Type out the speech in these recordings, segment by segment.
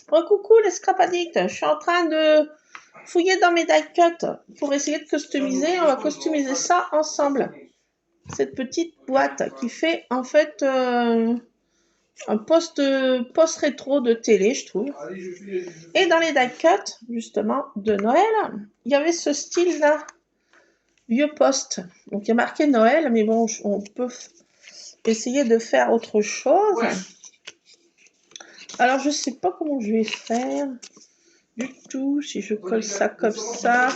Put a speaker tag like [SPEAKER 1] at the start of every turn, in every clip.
[SPEAKER 1] Coucou les scrapadicts, je suis en train de fouiller dans mes die cuts pour essayer de customiser. On va customiser ça ensemble. Cette petite boîte qui fait en fait un post rétro de télé, je trouve. Et dans les die cuts, justement, de Noël, il y avait ce style-là, vieux poste. Donc il y a marqué Noël, mais bon, on peut essayer de faire autre chose. Alors je sais pas comment je vais faire du tout, si je colle ça comme ça.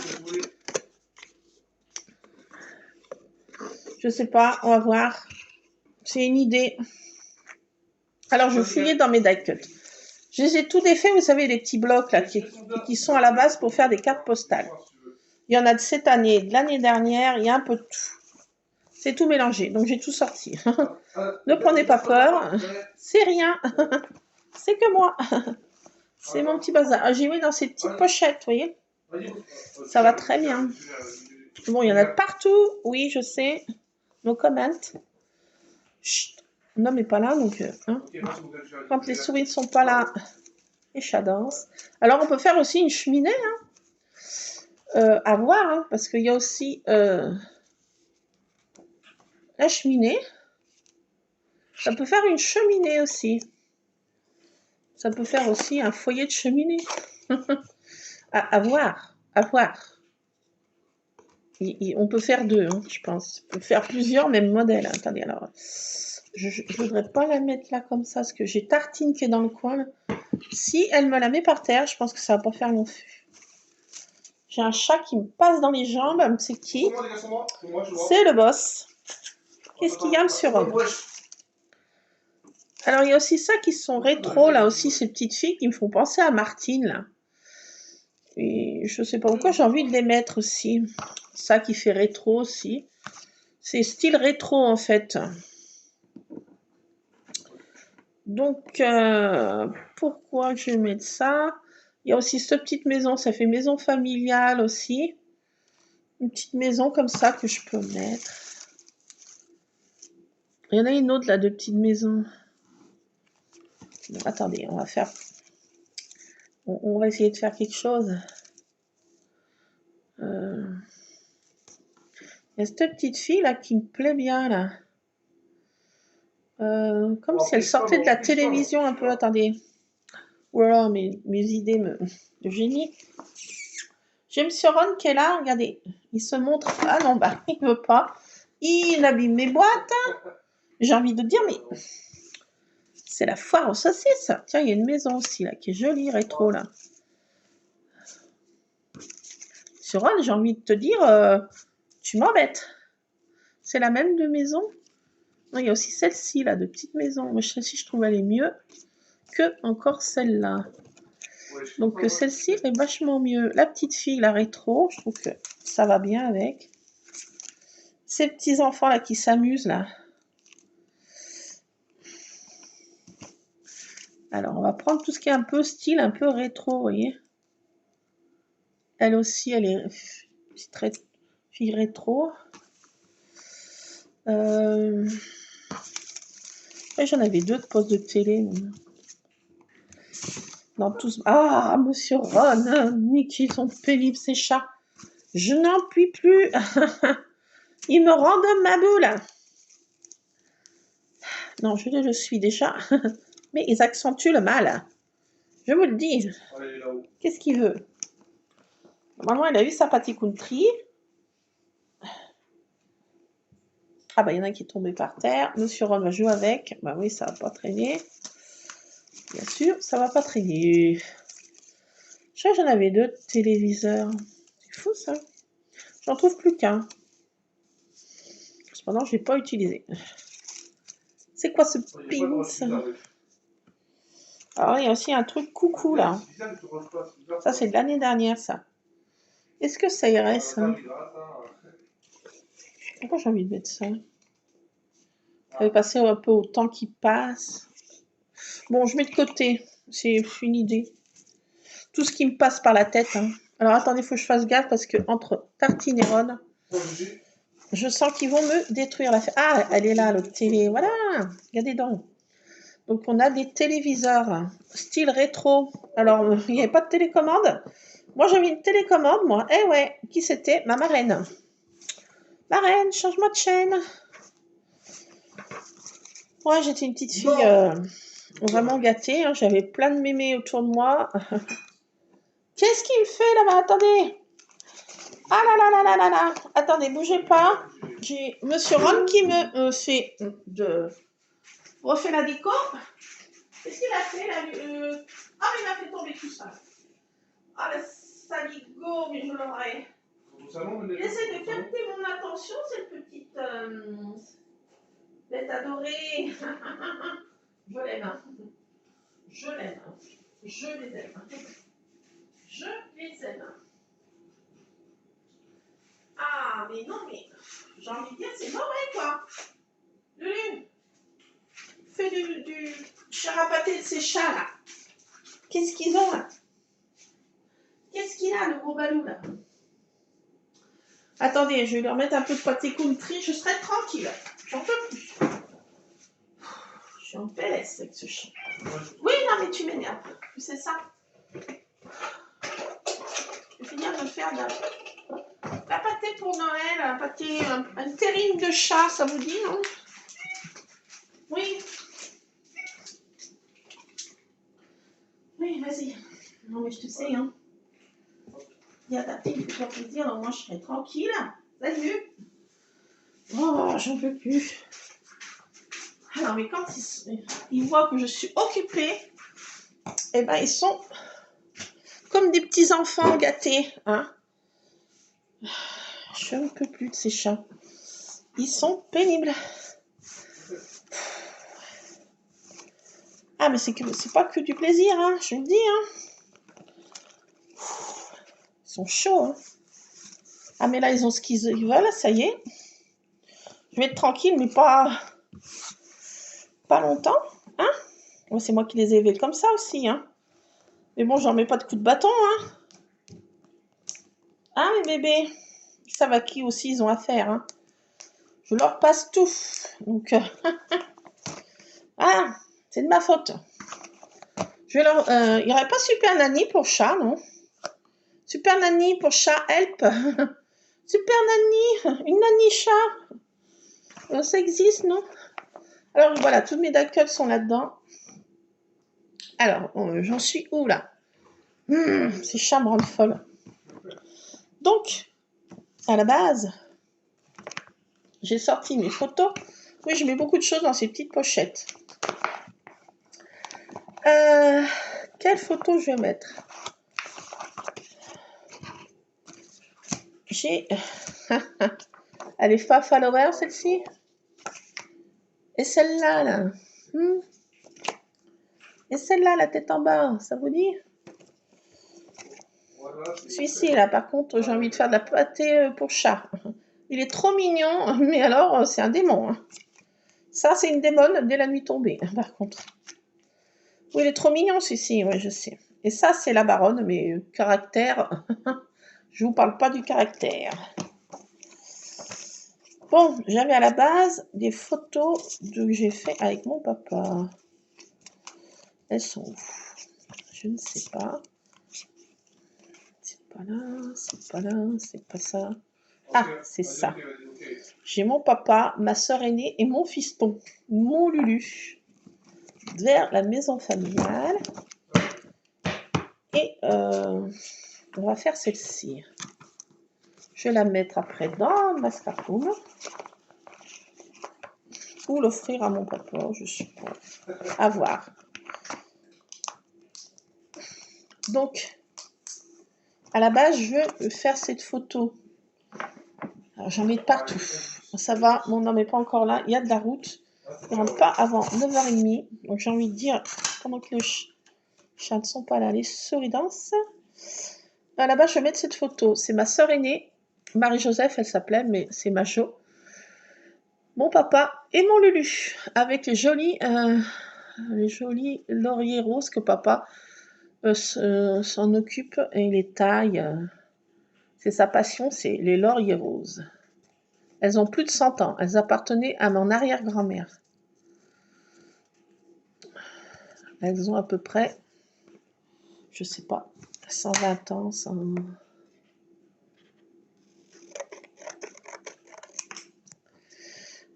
[SPEAKER 1] Je sais pas, on va voir. C'est une idée. Alors je fouillais dans mes die cuts. Je les ai tout défaits, vous savez, les petits blocs là qui sont à la base pour faire des cartes postales. Il y en a de cette année, de l'année dernière, il y a un peu de tout. C'est tout mélangé, donc j'ai tout sorti. Ne prenez pas peur, c'est rien. C'est que moi. C'est mon petit bazar. J'ai mis dans ces petites pochettes, vous voyez. Ça va très bien. Bon, il y en a de partout. Oui, je sais. No comment. Chut. L'homme n'est pas là, donc... Hein. Quand les souris ne sont pas là, les chats dansent. Alors, on peut faire aussi une cheminée. Hein. À voir, hein, parce qu'il y a aussi la cheminée. Ça peut faire une cheminée aussi. Ça peut faire aussi un foyer de cheminée. à voir, à voir. On peut faire deux, hein, je pense. On peut faire plusieurs, mêmes modèles. Attendez, alors... Je ne voudrais pas la mettre là comme ça, parce que j'ai Tartine qui est dans le coin. Là. Si elle me la met par terre, je pense que ça va pas faire long feu. J'ai un chat qui me passe dans les jambes. C'est qui? C'est le boss. Qu'est-ce qu'il y a, monsieur Rob? Alors, il y a aussi ça qui sont rétro, là aussi, ces petites filles qui me font penser à Martine, là. Et je sais pas pourquoi, j'ai envie de les mettre aussi. Ça qui fait rétro aussi. C'est style rétro, en fait. Donc, pourquoi je vais mettre ça? Il y a aussi cette petite maison, ça fait maison familiale aussi. Une petite maison comme ça que je peux mettre. Il y en a une autre là, de petites maisons. Bon, attendez, on va faire... On va essayer de faire quelque chose. Il y a cette petite fille là qui me plaît bien là. Comme si elle sortait de la télévision un peu. Attendez. Voilà, mes idées de génie. J'ai monsieur Ron qui est là, regardez. Il se montre. Ah non, bah, il veut pas. Il abîme mes boîtes. J'ai envie de dire, mais c'est la foire aux saucisses. Tiens, il y a une maison aussi là qui est jolie, rétro là. Monsieur Ron, j'ai envie de te dire, tu m'embêtes. C'est la même de maison. Non, il y a aussi celle-ci là, de petite maison. Moi, celle-ci, je trouve elle est mieux que encore celle-là. Donc celle-ci est vachement mieux. La petite fille, la rétro, je trouve que ça va bien avec. Ces petits enfants là qui s'amusent là. Alors on va prendre tout ce qui est un peu style, un peu rétro, vous voyez. Elle aussi, elle est très fille rétro. Après, j'en avais deux de postes de télé. Dans tous... Ah, monsieur Ron, Mickey, ils sont pénibles ces chats. Je n'en puis plus. Ils me rendent ma boule. Non, je le suis déjà. Mais ils accentuent le mal. Je vous le dis. Qu'est-ce qu'il veut? Normalement, il a eu sa pâté country. Ah bah, il y en a un qui est tombé par terre. Monsieur Ron va jouer avec. Bah oui, ça va pas traîner. Bien sûr, ça va pas traîner. Je sais que j'en avais deux téléviseurs. C'est fou, ça. J'en trouve plus qu'un. Cependant, je l'ai pas utilisé. C'est quoi ce pins? Alors, il y a aussi un truc coucou, là. Ça, c'est de l'année dernière, ça. Est-ce que ça irait, ça? Pourquoi j'ai envie de mettre ça? Ça va passer un peu au temps qui passe. Bon, je mets de côté. C'est une idée. Tout ce qui me passe par la tête. Hein. Alors, attendez, il faut que je fasse gaffe parce que entre Tartine et Ron, je sens qu'ils vont me détruire la... Ah, elle est là, l'autre télé. Voilà. Regardez donc. Donc, on a des téléviseurs style rétro. Alors, il n'y avait pas de télécommande. Moi, j'avais une télécommande, moi. Eh ouais, qui c'était? Ma marraine. Marraine, change-moi de chaîne. Moi, j'étais une petite fille vraiment gâtée. Hein. J'avais plein de mémés autour de moi. Qu'est-ce qu'il me fait là-bas? Attendez. Ah là là là là là là. Attendez, bougez pas. J'ai Monsieur Ron qui me fait refait la déco. Qu'est-ce qu'il a fait là Ah, mais il m'a fait tomber tout ça. Ah, le saligo, mais je l'aurais. Il essaie de capter mon attention, cette petite bête adorée. Je l'aime. Je l'aime. Je les aime. Je les aime. Ah, mais non, mais j'ai envie de dire, c'est mauvais, quoi. Lulu, fais du charapaté de ces chats, là. Qu'est-ce qu'ils ont, là? Qu'est-ce qu'il a, le gros balou, là? Attendez, je vais leur mettre un peu de pâté country, je serai tranquille. J'en peux plus. Je suis en PLS avec ce chien. Oui, non, mais tu m'énerves. C'est ça. Je vais finir de faire la pâté pour Noël, un pâté, un terrine de chat, ça vous dit, non? Oui. Oui, vas-y. Non, mais je te sais, hein. Il y a ta fille qui fait plaisir, alors moi je serai tranquille. Salut. Oh, j'en peux plus. Alors, mais quand ils voient que je suis occupée, eh ben, ils sont comme des petits enfants gâtés, hein. Je ne peux plus de ces chats. Ils sont pénibles. Ah, mais c'est pas que du plaisir, hein, je vous le dis, hein. Ils sont chauds, hein. Ah, mais là, ils ont ce qu'ils veulent, ça y est. Je vais être tranquille, mais pas longtemps, hein. C'est moi qui les ai élevés comme ça aussi, hein. Mais bon, j'en mets pas de coups de bâton, hein. Hein, mes bébés? Ils savent à qui aussi ils ont affaire, hein. Je leur passe tout. Donc, ah, c'est de ma faute. Il n'y aurait pas Super Nanny pour chat, non? Super Nanny pour chat, help. Super Nanny, une nanny chat. Ça existe, non? Alors, voilà, toutes mes duck sont là-dedans. Alors, j'en suis où, là? Ces chats me rendent folle. Donc, à la base, j'ai sorti mes photos. Oui, je mets beaucoup de choses dans ces petites pochettes. Quelle photo je vais mettre? J'ai... Elle est pas follower, celle-ci? Et celle-là, là, Et celle-là, la tête en bas, ça vous dit? Celui-ci, là, par contre, j'ai envie de faire de la pâté pour chat. Il est trop mignon, mais alors, c'est un démon. Hein. Ça, c'est une démone dès la nuit tombée, par contre. Oui, il est trop mignon, celui-ci, oui, je sais. Et ça, c'est la baronne, mais caractère... Je vous parle pas du caractère. Bon, j'avais à la base des photos que j'ai fait avec mon papa. Elles sont où? Je ne sais pas. C'est pas là, c'est pas là, c'est pas ça. Ah, c'est ça. J'ai mon papa, ma soeur aînée et mon fiston, mon Lulu, vers la maison familiale. Et on va faire celle-ci. Je vais la mettre après dans le mascarpone. Ou l'offrir à mon papa, je sais pas. À voir. Donc, à la base, je veux faire cette photo. Alors, j'en mets partout. Ça va, mon homme n'est pas encore là. Il y a de la route. Il ne rentre pas avant 9h30. Donc, j'ai envie de dire, pendant que les chats ne sont pas là, les souris dansent. Là-bas, je vais mettre cette photo. C'est ma sœur aînée, Marie-Joseph, elle s'appelait, mais c'est Majo. Mon papa et mon Lulu, avec les jolis lauriers roses que papa s'en occupe et les taille. C'est sa passion, c'est les lauriers roses. Elles ont plus de 100 ans. Elles appartenaient à mon arrière-grand-mère. Elles ont à peu près, je sais pas, 120 ans, 100...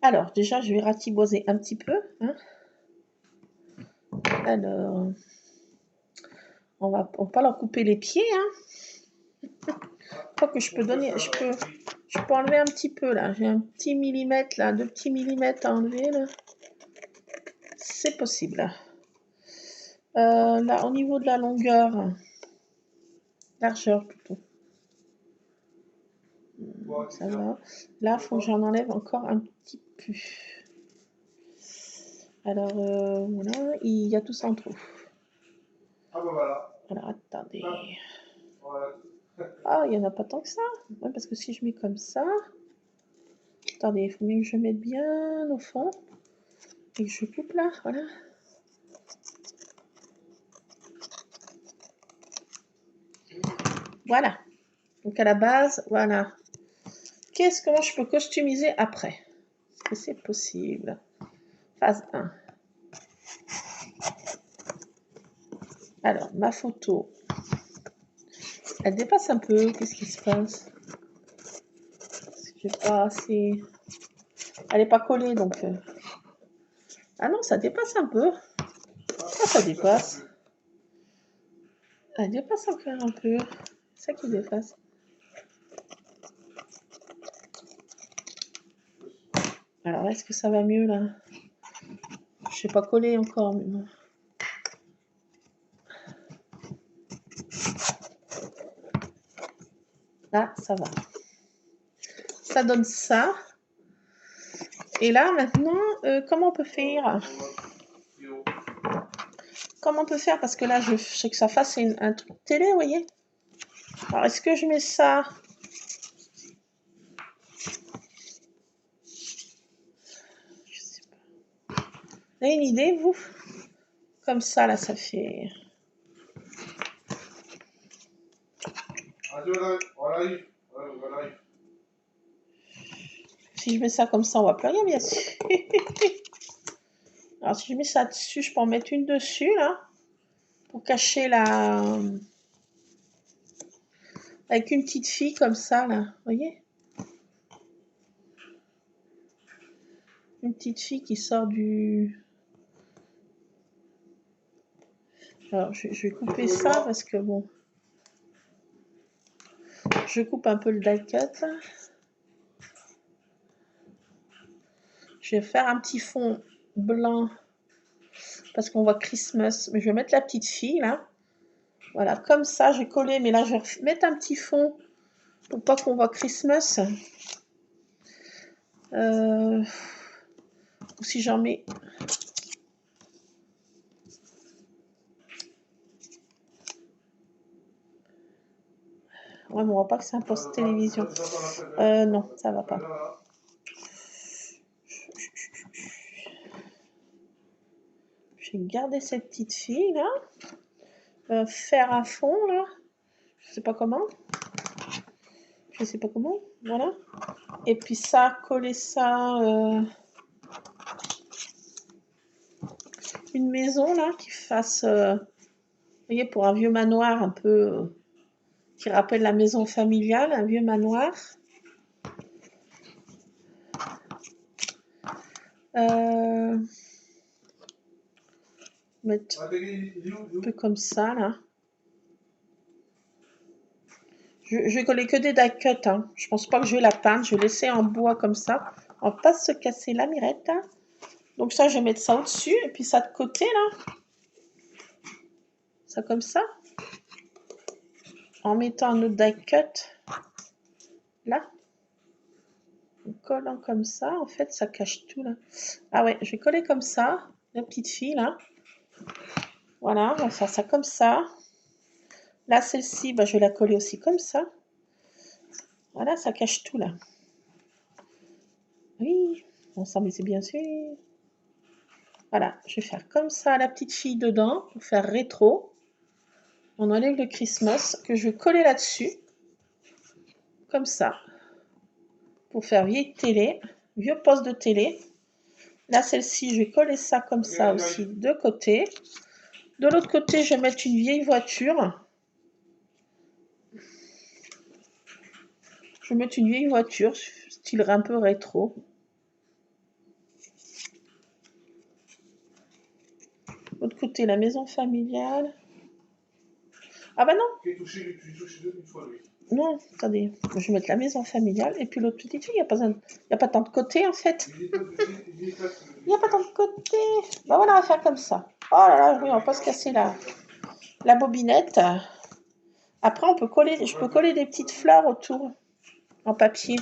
[SPEAKER 1] Alors, déjà, je vais ratiboiser un petit peu. Hein. Alors, on va pas leur couper les pieds. Hein. Quoi que je peux donner, je peux enlever un petit peu là. J'ai un petit millimètre là, 2 petits millimètres à enlever là. C'est possible. Là, au niveau de la longueur, largeur plutôt. Ça va. Là, il faut que j'en enlève encore un petit peu. Alors, voilà, il y a tout ça en trop.
[SPEAKER 2] Ah bah voilà.
[SPEAKER 1] Alors, attendez. Ah, il n'y en a pas tant que ça. Ouais, parce que si je mets comme ça... Attendez, il faut bien que je mette bien au fond. Et que je coupe là, voilà. Voilà. Donc à la base, voilà. Comment je peux customiser après? Est-ce que c'est possible? Phase 1. Alors, ma photo. Elle dépasse un peu. Qu'est-ce qui se passe? Je sais pas assez... Elle n'est pas collée, donc... Ah non, ça dépasse un peu. Pourquoi ça dépasse? Elle dépasse encore un peu. C'est ça qui dépasse. Alors, est-ce que ça va mieux, là? Je sais pas coller encore, mais bon. Là, ça va. Ça donne ça. Et là, maintenant, comment on peut faire? Comment on peut faire? Parce que là, je sais que ça fasse un truc télé, vous voyez? Alors, est-ce que je mets ça? Je sais pas. Vous avez une idée, vous? Comme ça, là, ça fait... Si je mets ça comme ça, on voit plus rien, bien sûr. Alors, si je mets ça dessus, je peux en mettre une dessus, là. Pour cacher la... Avec une petite fille comme ça, là. Vous voyez? Une petite fille qui sort du... Alors, je vais couper ça parce que, bon... Je coupe un peu le die cut. Je vais faire un petit fond blanc parce qu'on voit Christmas. Mais je vais mettre la petite fille, là. Voilà, comme ça, j'ai collé. Mais là, je vais mettre un petit fond pour pas qu'on voit Christmas. Ou si j'en mets... Ouais, mais on voit pas que c'est un poste télévision. Non, ça va pas. Je vais garder cette petite fille, là. Faire à fond, là. Je sais pas comment. Voilà. Et puis ça, coller ça... une maison, là, qui fasse... vous voyez, pour un vieux manoir un peu... qui rappelle la maison familiale, un vieux manoir. Mettre un peu comme ça, là. Je vais coller que des die cut, hein. Je pense pas que je vais la peindre. Je vais laisser en bois comme ça. On va pas se casser la mirette, hein. Donc ça, je vais mettre ça au-dessus. Et puis ça de côté, là. Ça comme ça. En mettant un autre die cut. Là. En collant comme ça, en fait, ça cache tout, là. Ah ouais, je vais coller comme ça. La petite fille, là. Voilà, on va faire ça comme ça. Là, celle-ci, bah, je vais la coller aussi comme ça. Voilà, ça cache tout, là. Oui, ensemble, c'est bien sûr. Voilà, je vais faire comme ça la petite fille dedans pour faire rétro. On enlève le Christmas que je vais coller là-dessus. Comme ça. Pour faire vieille télé, vieux poste de télé. Là, celle-ci, je vais coller ça comme ça aussi de côté. De l'autre côté, je vais mettre une vieille voiture. Je vais mettre une vieille voiture, style un peu rétro. De l'autre côté, la maison familiale. Ah bah non.
[SPEAKER 2] Qui touché une fois, lui.
[SPEAKER 1] Non, attendez. Je vais mettre la maison familiale. Et puis l'autre petite fille, il n'y a pas tant de côté en fait. Il n'y a pas tant de côté. Bah voilà, on va faire comme ça. Oh là là, oui, on va pas se casser la bobinette. Après, je peux coller des petites fleurs autour en papier.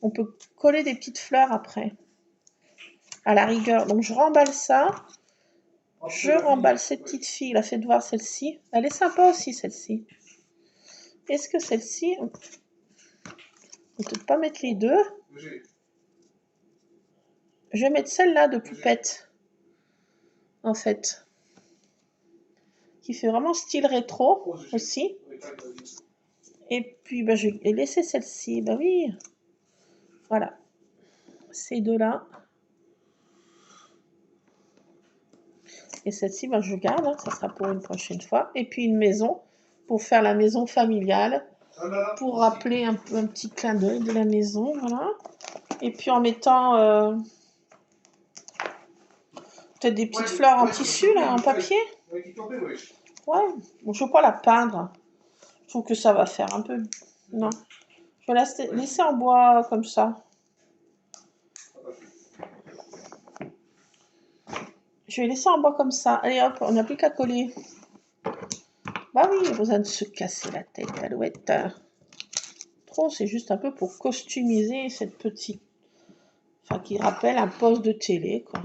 [SPEAKER 1] On peut coller des petites fleurs après, à la rigueur. Donc, je remballe ça. Je remballe cette petite fille. Là, faites voir celle-ci. Elle est sympa aussi, celle-ci. Est-ce que celle-ci... On peut peut-être pas mettre les deux. Je vais mettre celle-là de poupette, en fait. Qui fait vraiment style rétro aussi. Et puis, bah, je vais laisser celle-ci. Bah oui. Voilà. Ces deux-là. Et celle-ci, bah, je garde. Hein, ça sera pour une prochaine fois. Et puis, une maison. Pour faire la maison familiale. Pour rappeler un petit clin d'œil de la maison. Voilà. Et puis, en mettant... peut-être des petites fleurs en tissu, là, en papier. Ouais. Bon, je ne veux pas la peindre. Je trouve que ça va faire un peu... Non. Je vais la laisser en bois comme ça. Je vais laisser en bois comme ça. Allez hop, on n'a plus qu'à coller. Bah oui, il y a besoin de se casser la tête, Alouette. Trop, c'est juste un peu pour costumiser cette petite... Enfin, qui rappelle un poste de télé, quoi.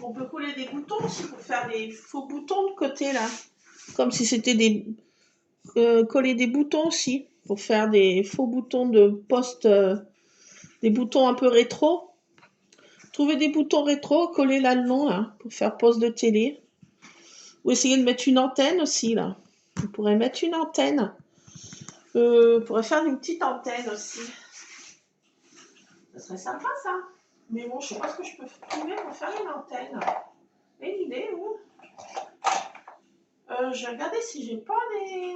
[SPEAKER 1] On peut coller des boutons aussi pour faire des faux boutons de côté, là. Comme si c'était des... coller des boutons aussi. Pour faire des faux boutons de poste... des boutons un peu rétro. Trouver des boutons rétro, coller là le long, là, pour faire poste de télé. Ou essayer de mettre une antenne aussi, là. On pourrait mettre une antenne. On pourrait faire une petite antenne aussi. Ça serait sympa, ça. Mais bon, je sais pas ce que je peux trouver pour faire une antenne. Une idée, ou je vais regarder si j'ai pas des...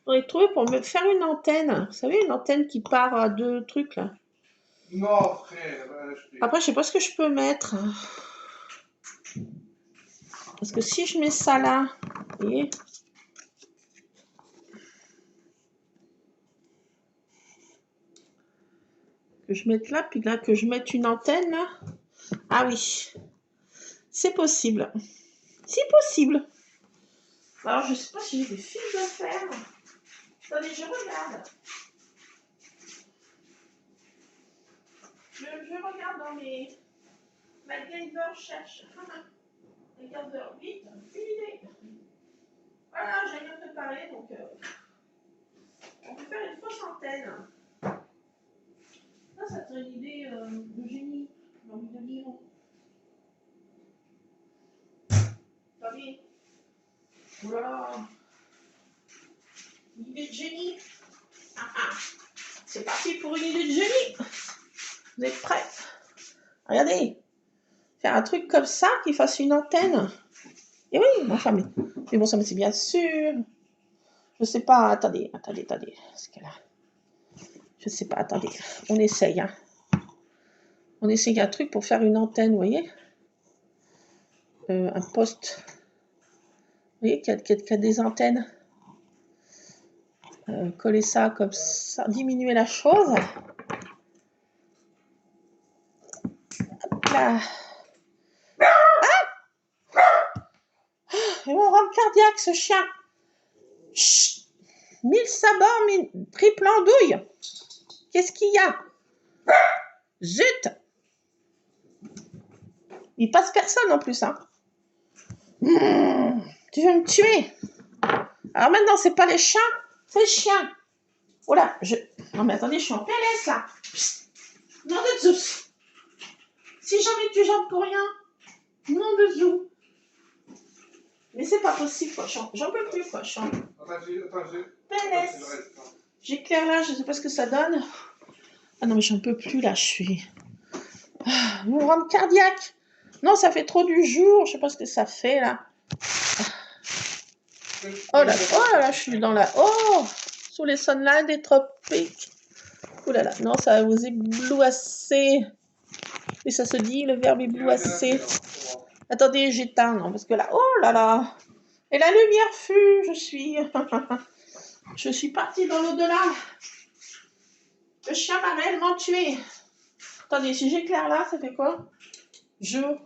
[SPEAKER 1] J'aurais trouvé pour me faire une antenne. Vous savez, une antenne qui part à deux trucs, là.
[SPEAKER 2] Non, frère.
[SPEAKER 1] Après, je sais pas ce que je peux mettre. Parce que si je mets ça là, vous voyez, que je mette là, puis là, que je mette une antenne là. Ah oui, c'est possible. C'est possible. Alors, je sais pas si j'ai des fils de fer. Attendez, je regarde. Je regarde dans mes... MacGyver cherche. MacGyver, vite, une idée. Voilà, j'ai rien préparé, donc on peut faire une fausse antenne. Ça serait une idée de génie. J'ai envie de dire. Attendez. Voilà. Une idée de génie. C'est parti pour une idée de génie. Vous êtes prêts? Regardez. Faire un truc comme ça qui fasse une antenne. Et oui, enfin, mais bon, ça c'est bien sûr. Je sais pas, attendez. Ce qu'elle a. Je sais pas, attendez. On essaye, hein. On essaye un truc pour faire une antenne, vous voyez? Un poste. Vous voyez qu'il y a des antennes. Coller ça comme ça, diminuer la chose. Hop là. Et mon rame cardiaque, ce chien. Chut. 1000 sabords, triple andouille. Qu'est-ce qu'il y a? Zut. Il passe personne en plus, hein. Tu veux me tuer? Alors maintenant, c'est pas les chiens, c'est le chien. Oh là, non mais attendez, je suis en PLS là. Nom de Zeus. Si jamais tu jappes pour rien, nom de Zeus. Mais c'est pas possible, quoi. J'en peux plus, quoi. Je suis en PLS. J'éclaire là, je sais pas ce que ça donne. Ah non, mais j'en peux plus, là, je suis... Ah, vous me rendez cardiaque. Non, ça fait trop du jour, je sais pas ce que ça fait, là. Oh là là, je suis dans la... Oh, sous les sunlights des tropiques. Oh là là, non, ça va vous éblouasser. Et ça se dit, le verbe éblouasser. Attendez, j'éteins, non, parce que là... Oh là là. Et la lumière fut, je suis... Je suis partie dans l'au-delà. Le chien m'a réellement tué. Attendez, si j'éclaire là, ça fait quoi? Jour.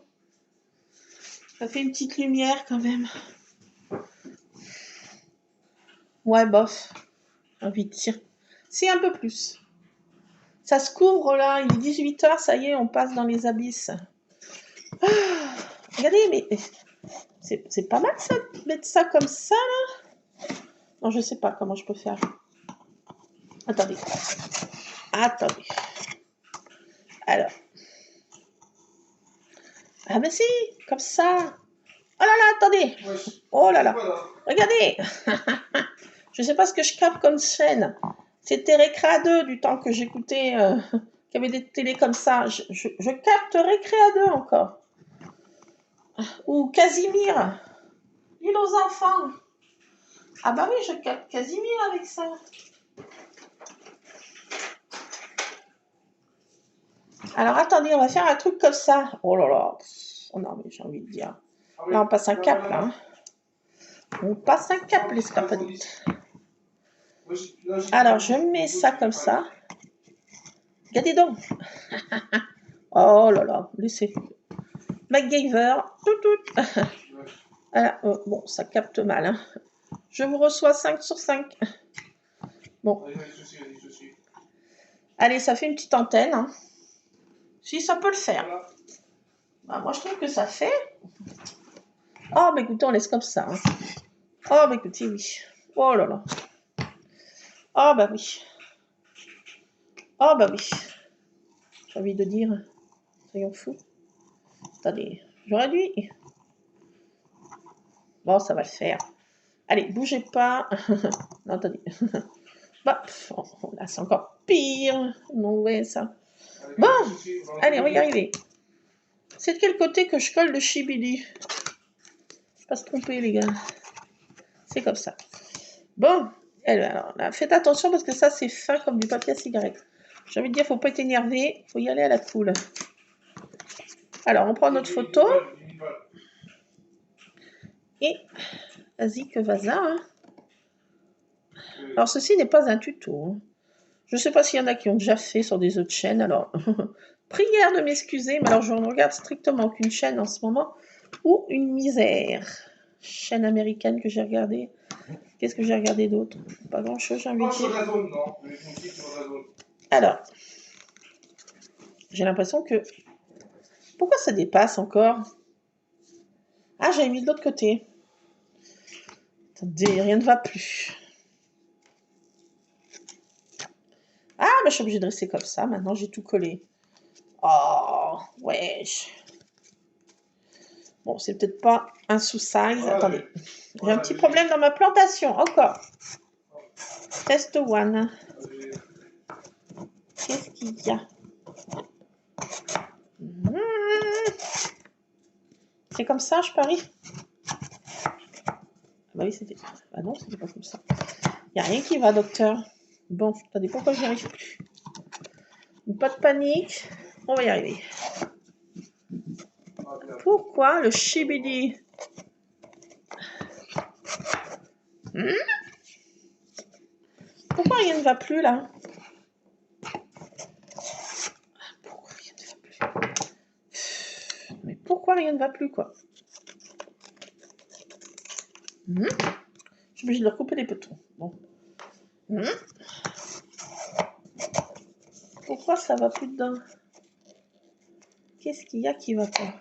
[SPEAKER 1] Ça fait une petite lumière quand même. Ouais, bof. J'ai envie de tirer. C'est un peu plus. Ça se couvre là, il est 18h, ça y est, on passe dans les abysses. Ah, regardez, mais c'est pas mal ça, de mettre ça comme ça là. Non, je sais pas comment je peux faire. Attendez. Attendez. Alors. Ah ben si, comme ça. Oh là là, attendez. Oh là là. Regardez. Je sais pas ce que je capte comme chaîne. C'était Récréa 2 du temps que j'écoutais, qu'il y avait des télés comme ça. Je capte Récréa 2 encore. Ou Casimir. Dis aux enfants. Ah bah oui, je capte Casimir avec ça. Alors attendez, on va faire un truc comme ça. Oh là là. Oh non, mais j'ai envie de dire. Là, on passe un cap, là. Hein. On passe un cap, les scarpadites. Alors, je mets ça comme ça. Regardez donc. Oh là là, laissez. MacGyver. Tout. Voilà. Bon, ça capte mal. Hein. Je vous reçois 5 sur 5. Bon. Allez, ça fait une petite antenne. Hein. Si, ça peut le faire. Bah, moi, je trouve que ça fait. Oh, bah écoutez, on laisse comme ça. Hein. Oh, bah écoutez, oui. Oh là là. Oh, bah oui. Oh, bah oui. J'ai envie de dire. Soyons fous. Attendez, j'aurais dû. Bon, ça va le faire. Allez, bougez pas. Non, attendez. Bah, là, c'est encore pire. Non, ouais, ça. Bon, allez, on va y arriver. C'est de quel côté que je colle le chibili? Pas se tromper, les gars. C'est comme ça. Bon, alors là, faites attention parce que ça, c'est fin comme du papier à cigarette. J'ai envie de dire, faut pas être énervé. Faut y aller à la cool. Alors, on prend notre photo. Et, vas-y, que vas-y. Hein. Alors, ceci n'est pas un tuto. Hein. Je ne sais pas s'il y en a qui ont déjà fait sur des autres chaînes. Alors, prière de m'excuser, mais alors je ne regarde strictement aucune chaîne en ce moment. Ou une misère. Chaîne américaine que j'ai regardée. Qu'est-ce que j'ai regardé d'autre? Pas grand-chose, j'ai envie de dire. Alors, j'ai l'impression que... Pourquoi ça dépasse encore? Ah, j'avais mis de l'autre côté. Attendez, rien ne va plus. Ah, bah, je suis obligée de rester comme ça. Maintenant, j'ai tout collé. Oh, wesh. Bon, c'est peut-être pas un sous-size. Attendez. J'ai un petit problème dans ma plantation. Encore. Test one. Qu'est-ce qu'il y a? C'est comme ça, je parie? Bah oui, c'était... Ah non, c'était pas comme ça. Il n'y a rien qui va, docteur. Bon, attendez, pourquoi je n'y arrive plus? Pas de panique. On va y arriver. Pourquoi le chibidi? Pourquoi rien ne va plus, là? Pourquoi rien ne va plus? Mais pourquoi rien ne va plus, quoi? Je suis obligée de leur couper les boutons. Bon. Pourquoi ça va plus dedans? Qu'est-ce qu'il y a qui va pas?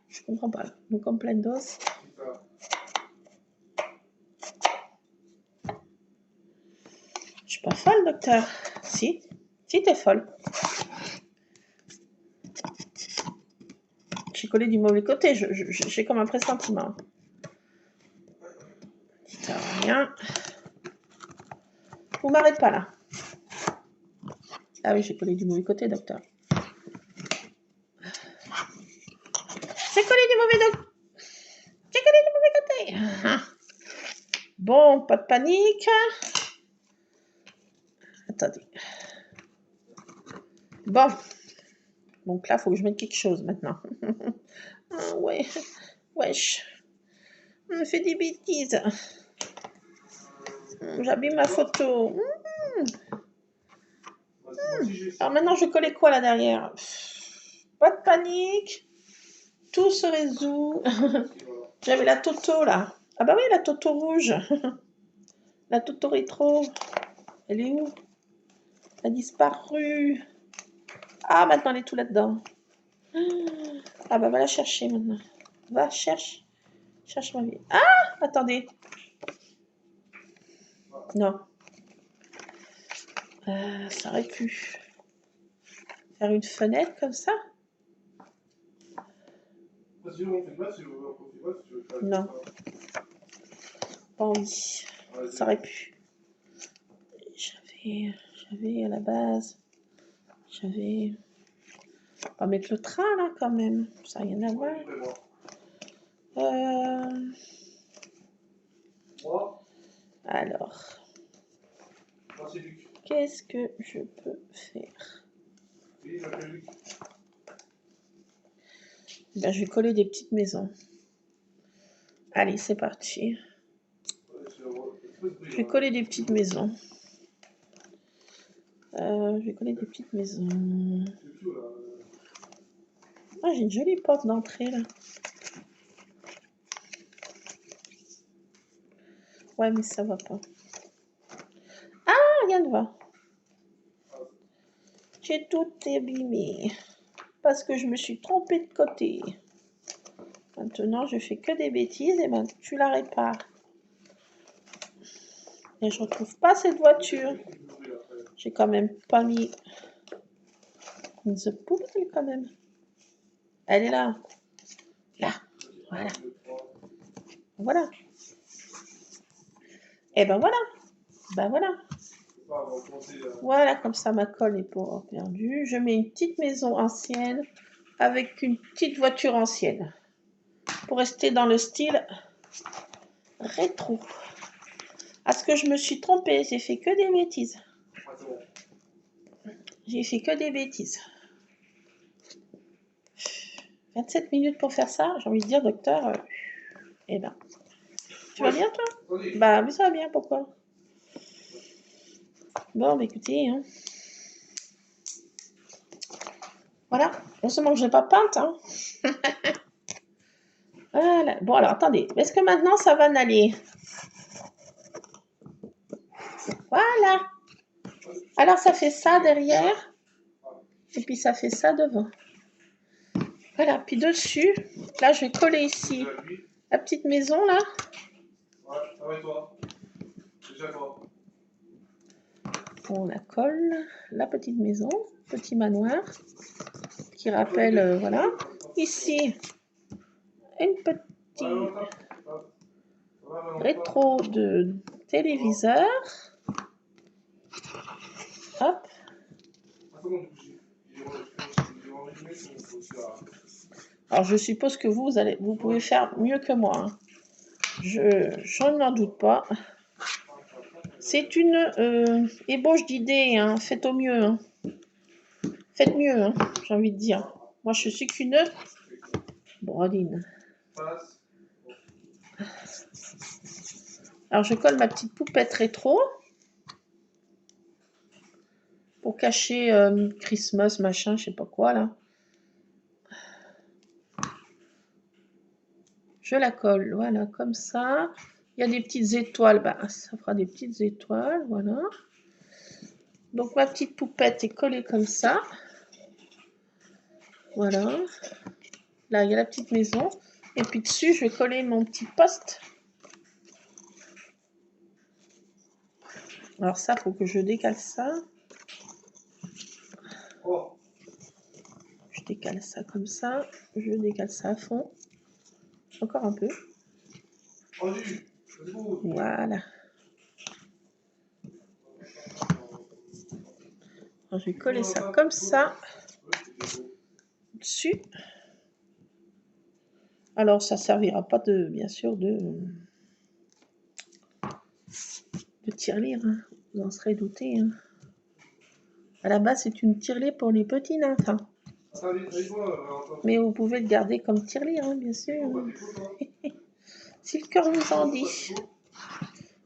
[SPEAKER 1] Je comprends pas. Nous comme plein d'os. Je suis pas folle, docteur. Si t'es folle. J'ai collé du mauvais côté. J'ai comme un pressentiment. Dites rien. Vous m'arrêtez pas là. Ah oui, j'ai collé du mauvais côté, docteur. J'ai collé du mauvais côté. J'ai collé du mauvais côté. Bon, pas de panique. Attendez. Bon. Donc là, il faut que je mette quelque chose maintenant. Ah ouais. Wesh. On fait des bêtises. J'abîme ma photo. Alors maintenant, je collais quoi là derrière? Pas de panique. Tout se résout. J'avais la Toto là. Ah bah oui, la Toto rouge. La Toto rétro. Elle est où? Elle a disparu. Ah, maintenant elle est tout là-dedans. Ah bah va la chercher maintenant. Va, cherche. Cherche ma vie. Ah, attendez. Non. Ça aurait pu faire une fenêtre comme ça. Non. Bon oui. Ça aurait pu. J'avais à la base. J'avais... On va mettre le train là quand même. Ça n'a rien à voir. Alors. Qu'est-ce que je peux faire? Ben, je vais coller des petites maisons. Allez, c'est parti. Je vais coller des petites maisons. Je vais coller des petites maisons. Ah, j'ai une jolie porte d'entrée là. Ouais, mais ça va pas. Ah, rien ne va. J'ai tout abîmé. Parce que je me suis trompée de côté. Maintenant, je fais que des bêtises et ben tu la répares. Et je retrouve pas cette voiture. J'ai quand même pas mis the poubelle quand même. Elle est là. Là. Voilà. Voilà. Et ben voilà. Ben voilà. Voilà, comme ça ma colle est pas perdue. Je mets une petite maison ancienne avec une petite voiture ancienne. Pour rester dans le style rétro. Est-ce que je me suis trompée? J'ai fait que des bêtises. J'ai fait que des bêtises. 27 minutes pour faire ça, j'ai envie de dire, docteur. Eh ben. Tu vas bien, toi? Bah, mais ça va bien, pourquoi? Bon, bah écoutez, hein. Voilà. Heureusement que je n'ai pas peinte, hein. Voilà. Bon, alors, attendez. Est-ce que maintenant, ça va en aller? Voilà. Alors, ça fait ça derrière. Et puis, ça fait ça devant. Voilà. Puis dessus, là, je vais coller ici la petite maison, là. On la colle. La petite maison. Petit manoir. Qui rappelle, voilà. Ici, une petite rétro de téléviseur. Hop. Alors, je suppose que vous pouvez faire mieux que moi. Hein. Je n'en doute pas. C'est une ébauche d'idées. Hein. Faites au mieux. Hein. Faites mieux, hein, j'ai envie de dire. Moi, je suis qu'une brodine. Alors, je colle ma petite poupette rétro. Pour cacher Christmas, machin, je sais pas quoi, là. Je la colle, voilà, comme ça. Il y a des petites étoiles, bah, ça fera des petites étoiles, voilà. Donc, ma petite poupette est collée comme ça. Voilà. Là, il y a la petite maison. Et puis dessus, je vais coller mon petit poste. Alors ça, il faut que je décale ça. Je décale ça comme ça. Je décale ça à fond. Encore un peu. Voilà. Alors, je vais coller ça comme ça dessus. Alors, ça servira pas de, bien sûr, de tirelire. Hein. Vous en serez douté. Hein. À la base, c'est une tirelire pour les petits nymphes. Hein. Mais vous pouvez le garder comme tirelire, hein, bien sûr. Si le cœur vous en dit.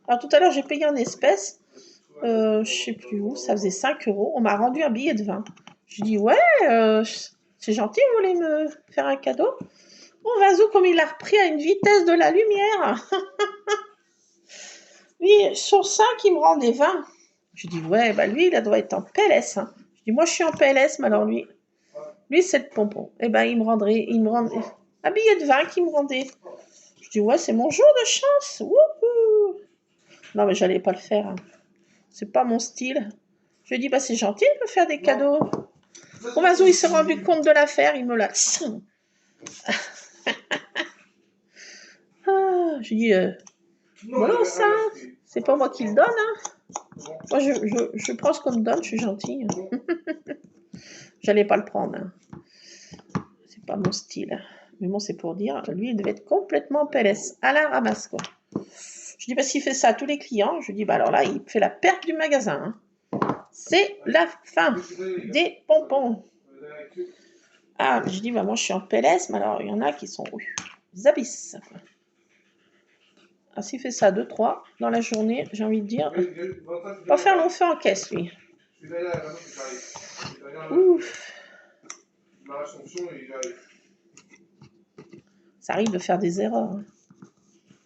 [SPEAKER 1] Alors, tout à l'heure, j'ai payé en espèces. Je sais plus où, ça faisait 5 €. On m'a rendu un billet de 20. Je dis, ouais, c'est gentil, vous voulez me faire un cadeau? Bon, Vazou, comme il a repris à une vitesse de la lumière. Lui, sur 5, il me rendait 20. Je dis, ouais, bah lui, il doit être en PLS. Hein. Je dis, moi, je suis en PLS, mais alors lui, c'est le pompon. Eh ben, il me rendrait un billet de 20 qu'il me rendait. Je dis, ouais, c'est mon jour de chance. Wouhou. Non, mais j'allais pas le faire. Hein. C'est pas mon style. Je lui dis, bah, c'est gentil de me faire des cadeaux. Bon, Vazou, il s'est rendu compte de l'affaire, il me l'a. Ah, je dis, voilà ça, c'est pas moi qui le donne. Hein. Moi, je prends ce qu'on me donne, je suis gentille. J'allais pas le prendre. Hein. C'est pas mon style. Mais bon, c'est pour dire, lui, il devait être complètement PLS, à la ramasse, quoi. Je dis, parce qu'il fait ça à tous les clients. Je dis, bah alors là, il fait la perte du magasin. Hein. C'est la fin des pompons. Ah, je dis, bah moi, je suis en PLS, mais alors, il y en a qui sont des abysses. Ah, s'il fait ça 2-3 dans la journée, j'ai envie de dire, pas faire long feu en caisse, lui. Ouf. Ça arrive de faire des erreurs. Hein.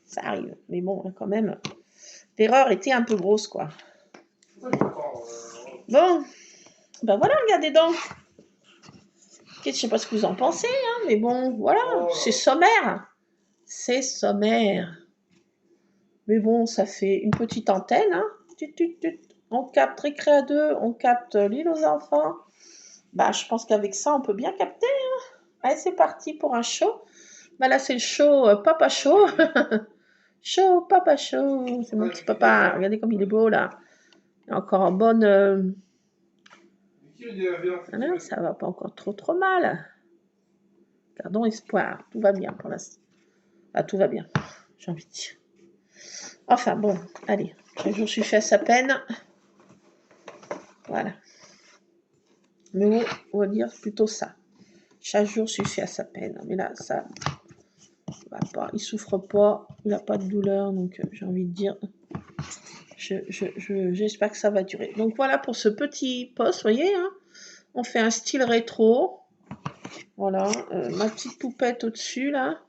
[SPEAKER 1] Ça arrive. Mais bon, quand même, l'erreur était un peu grosse, quoi. Bon, ben voilà, regardez donc. Je sais pas ce que vous en pensez, hein, mais bon, voilà, c'est sommaire. C'est sommaire. Mais bon, ça fait une petite antenne. Hein. On capte Récré à 2, on capte l'île aux enfants. Bah, je pense qu'avec ça, on peut bien capter. Hein. Allez, c'est parti pour un show. Bah là, c'est le show Papa Show. Show Papa Show. C'est mon petit papa. Regardez comme il est beau, là. Il est encore en bonne... Ah non, ça va pas encore trop mal. Gardons espoir. Tout va bien pour l'instant. Ah, tout va bien, j'ai envie de dire. Enfin bon, allez, je suis fait à sa peine. Voilà. Mais on va dire plutôt ça. Chaque jour suffit à sa peine. Mais là, ça va pas. Il souffre pas, il n'a pas de douleur, donc j'ai envie de dire, j'espère que ça va durer. Donc voilà pour ce petit post, vous voyez, hein, on fait un style rétro. Voilà, ma petite poupette au-dessus, là.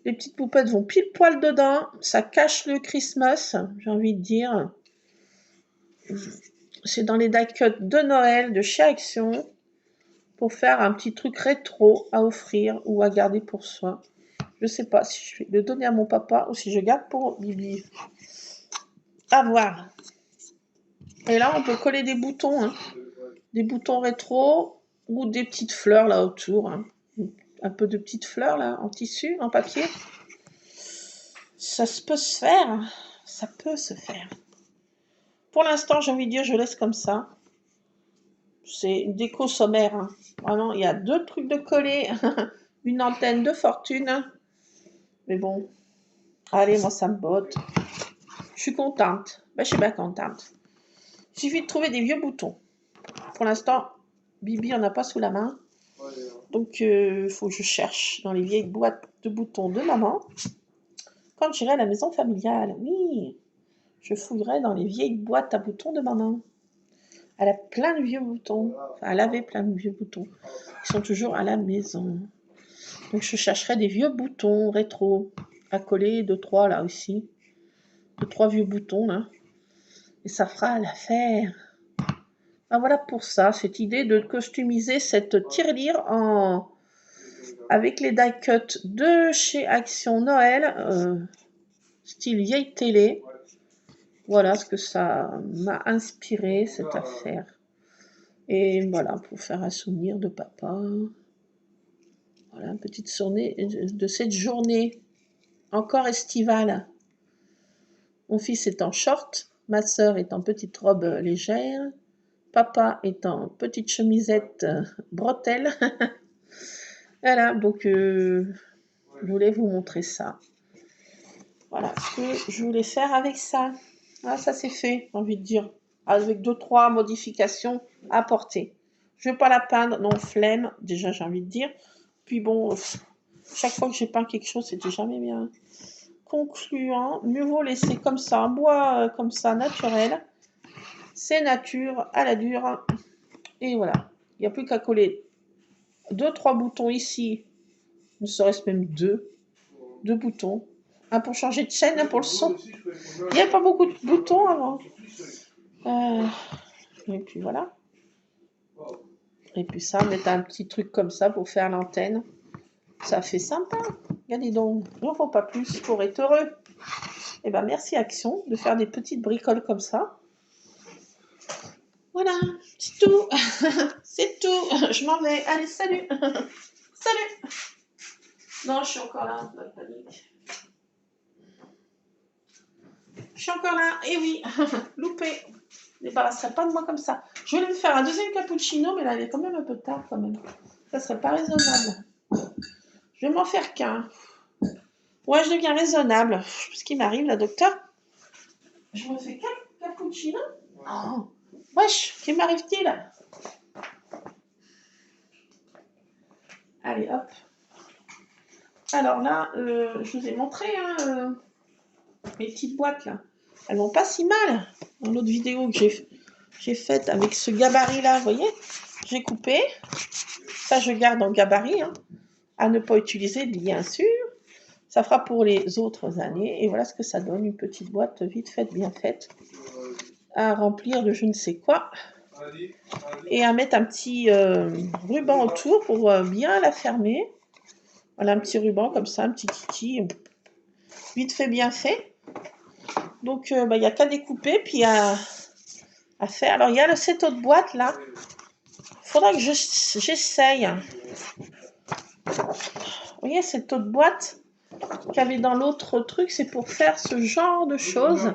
[SPEAKER 1] Les petites poupettes vont pile poil dedans. Ça cache le Christmas, j'ai envie de dire. C'est dans les die cuts de Noël de chez Action pour faire un petit truc rétro à offrir ou à garder pour soi. Je sais pas si je vais le donner à mon papa ou si je garde pour Bibi. À voir. Et là, on peut coller des boutons. Hein. Des boutons rétro ou des petites fleurs là autour. Hein. Un peu de petites fleurs là en tissu, en papier. Ça peut se faire. Ça peut se faire. Pour l'instant, j'ai envie de dire, je laisse comme ça. C'est une déco sommaire. Hein. Vraiment, il y a 2 trucs de coller. Une antenne de fortune. Mais bon. Allez, moi, ça me botte. Je suis contente. Ben, je suis bien contente. Il suffit de trouver des vieux boutons. Pour l'instant, Bibi en a pas sous la main. Donc, il faut que je cherche dans les vieilles boîtes de boutons de maman. Quand j'irai à la maison familiale, oui, je fouillerai dans les vieilles boîtes à boutons de maman. Elle a plein de vieux boutons. Enfin, elle avait plein de vieux boutons. Ils sont toujours à la maison. Donc, je chercherai des vieux boutons rétro à coller, 2-3 là aussi. 2-3 vieux boutons là. Et ça fera l'affaire. Ah, voilà pour ça, cette idée de customiser cette tirelire avec les die cuts de chez Action Noël, style vieille télé. Voilà ce que ça m'a inspiré, cette affaire. Et voilà, pour faire un souvenir de papa. Voilà, une petite journée de cette journée encore estivale. Mon fils est en short, ma sœur est en petite robe légère, Papa est en petite chemisette bretelle. Voilà, donc je voulais vous montrer ça. Voilà ce que je voulais faire avec ça. Voilà, ça c'est fait, j'ai envie de dire. Avec 2-3 modifications à apporter. Je ne vais pas la peindre, non, flemme, déjà j'ai envie de dire. Puis bon, chaque fois que j'ai peint quelque chose, c'était jamais bien concluant. Mieux vaut laisser comme ça, un bois comme ça, naturel. C'est nature, à la dure. Et voilà, il n'y a plus qu'à coller 2-3 boutons ici, ne serait-ce même 2 boutons. Un pour changer de chaîne, un pour le son. Il n'y a pas beaucoup de boutons avant. Et puis voilà. Et puis ça, mettre un petit truc comme ça pour faire l'antenne. Ça fait sympa. Regardez donc, il n'en faut pas plus pour être heureux. Et ben merci Action de faire des petites bricoles comme ça. Voilà, c'est tout. C'est tout. Je m'en vais. Allez, salut. Salut. Non, je suis encore là, pas de panique. Je suis encore là. Et oui, loupé. Débarrasserai pas de moi comme ça. Je voulais me faire un deuxième cappuccino, mais là, il est quand même un peu tard quand même. Ça serait pas raisonnable. Je vais m'en faire qu'un. Ouais, je deviens raisonnable. Je sais pas ce qui m'arrive, la docteur. Je me fais qu'un cappuccino. Oh. Wesh, qui m'arrive-t-il? Allez, hop. Alors là, je vous ai montré mes petites boîtes là. Elles vont pas si mal. Dans l'autre vidéo que j'ai faite avec ce gabarit-là, vous voyez, j'ai coupé. Ça, je garde en gabarit, hein, à ne pas utiliser, bien sûr. Ça fera pour les autres années. Et voilà ce que ça donne, une petite boîte vite faite, bien faite, à remplir de je ne sais quoi. Et à mettre un petit ruban autour pour bien la fermer. Voilà, un petit ruban comme ça, un petit kiki. Vite fait, bien fait. Donc, il n'y a qu'à découper, puis à faire. Alors, il y a cette autre boîte là. Il faudra que j'essaye. Vous voyez, cette autre boîte qu'il y avait dans l'autre truc, c'est pour faire ce genre de choses.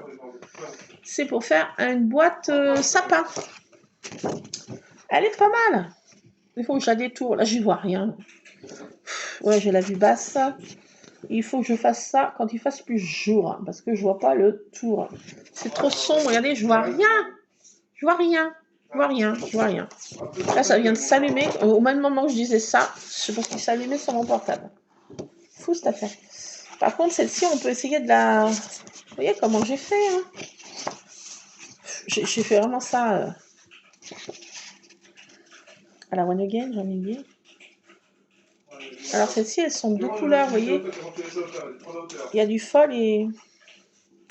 [SPEAKER 1] C'est pour faire une boîte sapin. Elle est pas mal. Il faut que je la détourne. Là, j'y vois rien. Ouais, j'ai la vue basse. Il faut que je fasse ça quand il fasse plus jour. Hein, parce que je vois pas le tour. C'est trop sombre. Regardez, je vois rien. Je vois rien. Je vois rien. Je vois rien. Là, ça vient de s'allumer. Au même moment que je disais ça, je sais pas ce qui s'allumait sur mon portable. Fou cette affaire. Par contre, celle-ci, on peut essayer de la... Vous voyez comment j'ai fait, hein. J'ai fait vraiment ça à la One Again, j'ai envie de dire. Alors, celles-ci, elles sont de deux couleurs, vous voyez. Il y a du fol et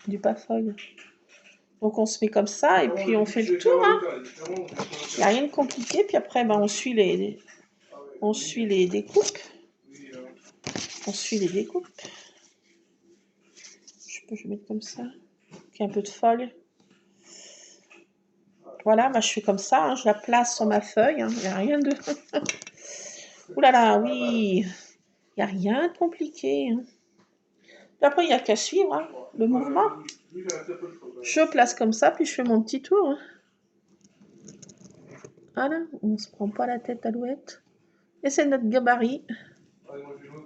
[SPEAKER 1] du pas fol. Donc, on se met comme ça et puis on fait le tour, hein. Il n'y a rien de compliqué. Puis après, ben, on suit les découpes. On suit les découpes. Je vais mettre comme ça. Puis un peu de fol. Voilà, moi je fais comme ça, hein, je la place sur ma feuille, il n'y a rien de... Ouh là là, oui, il n'y a rien de compliqué. Hein. Puis après, il n'y a qu'à suivre hein, le mouvement. Je place comme ça, puis je fais mon petit tour. Hein. Voilà, on ne se prend pas la tête à l'ouette. Et c'est notre gabarit.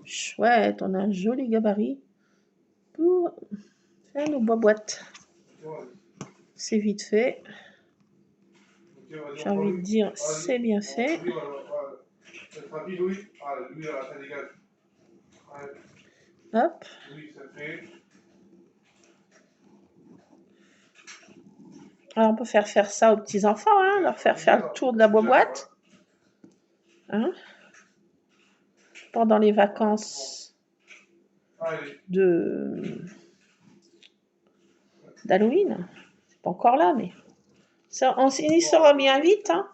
[SPEAKER 1] Chouette, on a un joli gabarit pour faire nos boîtes. C'est vite fait. J'ai envie de dire, c'est bien fait. Hop. Alors, on peut faire ça aux petits-enfants, hein, leur faire le tour de la boîte. Hein, pendant les vacances d'Halloween. C'est pas encore là, mais ça, on y sera bien vite. Hein.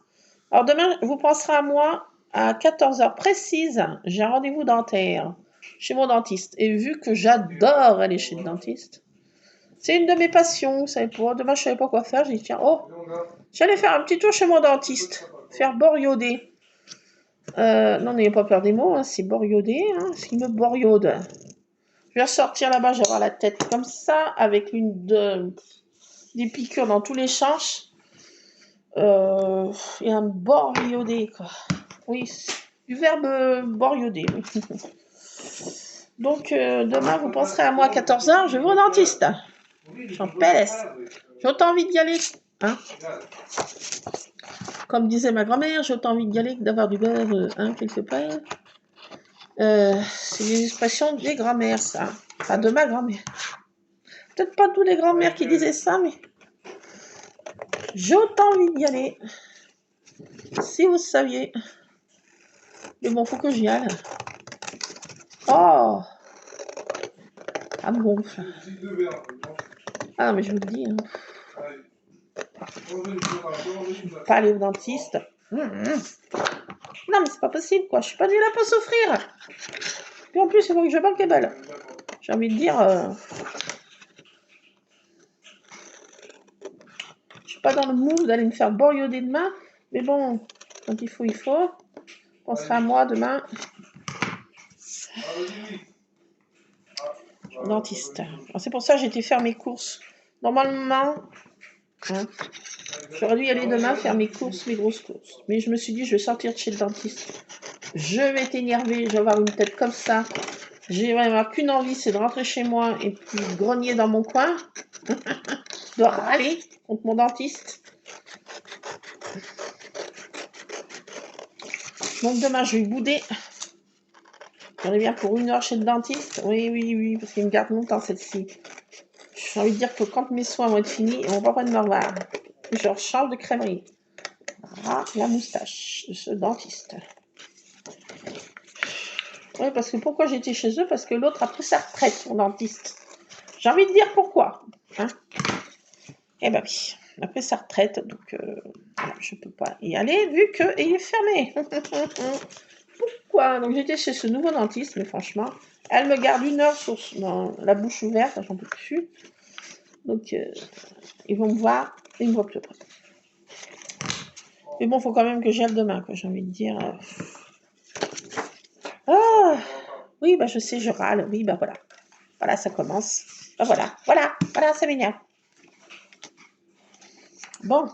[SPEAKER 1] Alors, demain, vous penserez à moi à 14h précise. J'ai un rendez-vous dentaire chez mon dentiste. Et vu que j'adore aller chez le dentiste, c'est une de mes passions. Vous savez pour demain, je ne savais pas quoi faire. J'ai dit, tiens, j'allais faire un petit tour chez mon dentiste. Faire borioder. Non, n'ayez pas peur des mots. Hein, c'est borioder. Hein, ce qui me boriode. Je vais ressortir là-bas. Je vais avoir la tête comme ça. Avec des piqûres dans tous les sens. Et un boriodé, quoi. Oui, du verbe boriodé. Oui. Donc, demain, vous penserez à moi à 14 h, je vais au dentiste. Je suis en PLS. J'ai autant envie d'y aller. Hein, comme disait ma grand-mère, j'ai autant envie d'y aller que d'avoir du beurre quelque part. C'est des expressions des grand-mères, ça. Enfin, de ma grand-mère. Peut-être pas tous les grand-mères qui disaient ça, mais j'ai autant envie d'y aller. Si vous saviez. Mais bon, faut que j'y aille. Oh, ça me gonfle. Ah non, mais je vous le dis. Hein. Pas aller au dentiste. Non, mais c'est pas possible, quoi. Je suis pas née là pour souffrir. Puis en plus, il faut que je banque belle. J'ai envie de dire... Je suis pas dans le mood d'aller me faire borioder demain. Mais bon, quand il faut, il faut. On sera à moi demain. Dentiste. C'est pour ça que j'ai été faire mes courses. Normalement, hein, j'aurais dû y aller demain faire mes courses, mes grosses courses. Mais je me suis dit, je vais sortir de chez le dentiste. Je vais être énervée, je vais avoir une tête comme ça. Je vais avoir qu'une envie, c'est de rentrer chez moi et puis de grogner dans mon coin. De râler contre mon dentiste. Donc demain, je vais bouder. J'en bien pour 1 heure chez le dentiste. Oui, parce qu'il me garde longtemps celle-ci. J'ai envie de dire que quand mes soins vont être finis, on va pas de me revoir. Je change de crèmerie. Ah, la moustache de ce dentiste. Oui, parce que pourquoi j'étais chez eux? Parce que l'autre a pris sa retraite, mon dentiste. J'ai envie de dire pourquoi. Hein, eh ben oui, il a pris sa retraite, donc je ne peux pas y aller vu qu'il est fermé. Pourquoi? Donc j'étais chez ce nouveau dentiste, mais franchement, elle me garde 1 heure dans la bouche ouverte, j'en peux plus. Donc ils vont me voir, et ils me voient plus après. Mais bon, il faut quand même que j'y aille demain, quoi, j'ai envie de dire. Ah, oui, bah je sais, je râle. Oui, bah voilà. Voilà, ça commence. Bah voilà, ça m'énerve. Bon.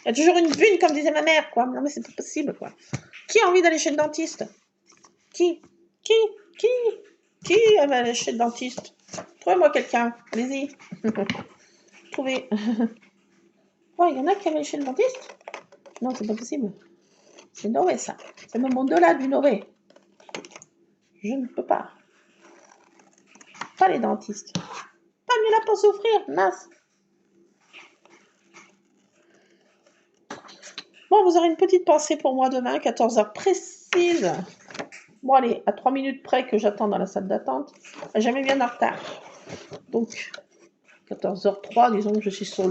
[SPEAKER 1] Il y a toujours une bune, comme disait ma mère, quoi. Non, mais c'est pas possible, quoi. Qui a envie d'aller chez le dentiste? Qui va aller chez le dentiste? Trouvez-moi quelqu'un. Allez-y. Trouvez. Oh, il y en a qui allaient chez le dentiste? Non, c'est pas possible. C'est Noé, ça. C'est même au-delà du Noé. Je ne peux pas. Pas les dentistes. Pas mieux là pour souffrir, mince. Bon, vous aurez une petite pensée pour moi demain, 14 h précise. Bon, allez, à 3 minutes près que j'attends dans la salle d'attente. Jamais bien en retard. Donc, 14h03, disons que je suis sur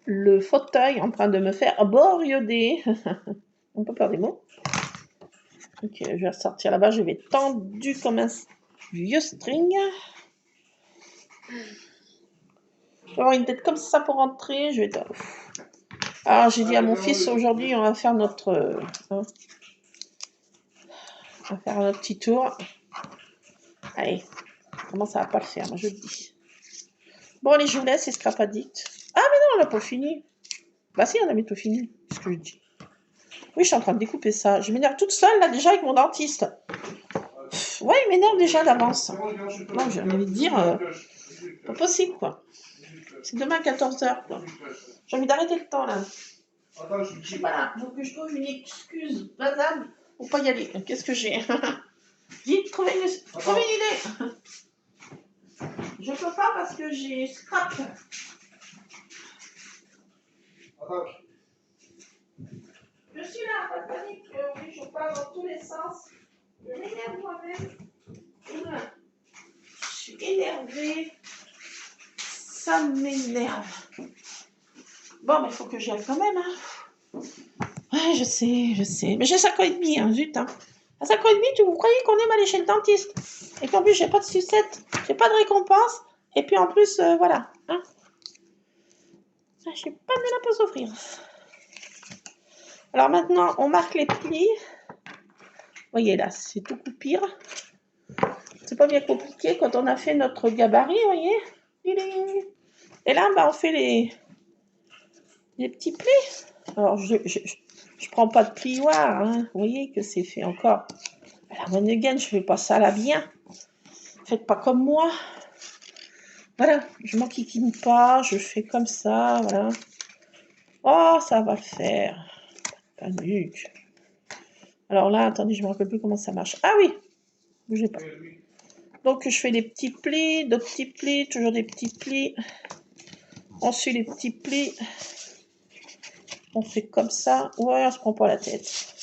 [SPEAKER 1] le fauteuil en train de me faire borioder. On peut faire des mots. Ok, je vais ressortir là-bas. Je vais tendu comme un vieux string. Je vais avoir une tête comme ça pour rentrer. Je vais être... Alors, j'ai dit à mon fils, aujourd'hui, on va faire notre... on va faire notre petit tour. Allez, comment ça va pas le faire, moi je le dis. Bon, allez, je vous laisse, c'est Scrapadict. Ah, mais non, on n'a pas fini. Bah si, on a bientôt fini, c'est ce que je dis. Oui, je suis en train de découper ça. Je m'énerve toute seule, là, déjà, avec mon dentiste. Ouais, il m'énerve déjà d'avance. Non, j'ai envie de dire... pas possible, quoi. C'est demain à 14 h, quoi. J'ai envie d'arrêter le temps, là. Je suis pas là, donc je trouve une excuse basale pour pas y aller. Qu'est-ce que j'ai? Vite, trouvez une idée. Je peux pas parce que j'ai scrap. Je suis là, pas de panique. Oui, je parle dans tous les sens. Je m'énerve moi-même. Je suis énervée. Ça m'énerve. Bon, mais il faut que j'y aille quand même. Hein. Ouais, je sais. Mais j'ai 5 ans et demi, hein, zut. Hein. À 5 ans et demi, vous croyez qu'on aime aller chez le dentiste? Et qu'en plus, j'ai pas de sucette, j'ai pas de récompense. Et puis en plus, voilà. Hein. Je suis pas bien là pour souffrir. Alors maintenant, on marque les plis. Vous voyez là, c'est beaucoup pire. c'est pas bien compliqué quand on a fait notre gabarit, vous voyez. Et là, bah, on fait les petits plis. Alors, je prends pas de plioir, hein. Vous voyez que c'est fait encore. La one again, je fais pas ça là bien. Faites pas comme moi. Voilà, je m'enquiquine pas, je fais comme ça, voilà. Oh, ça va le faire. Panique. Alors là, attendez, je me rappelle plus comment ça marche. Ah oui, bougez pas. Donc, je fais des petits plis, d'autres petits plis, toujours des petits plis. Ensuite, les petits plis. On fait comme ça. Ouais, on se prend pas la tête.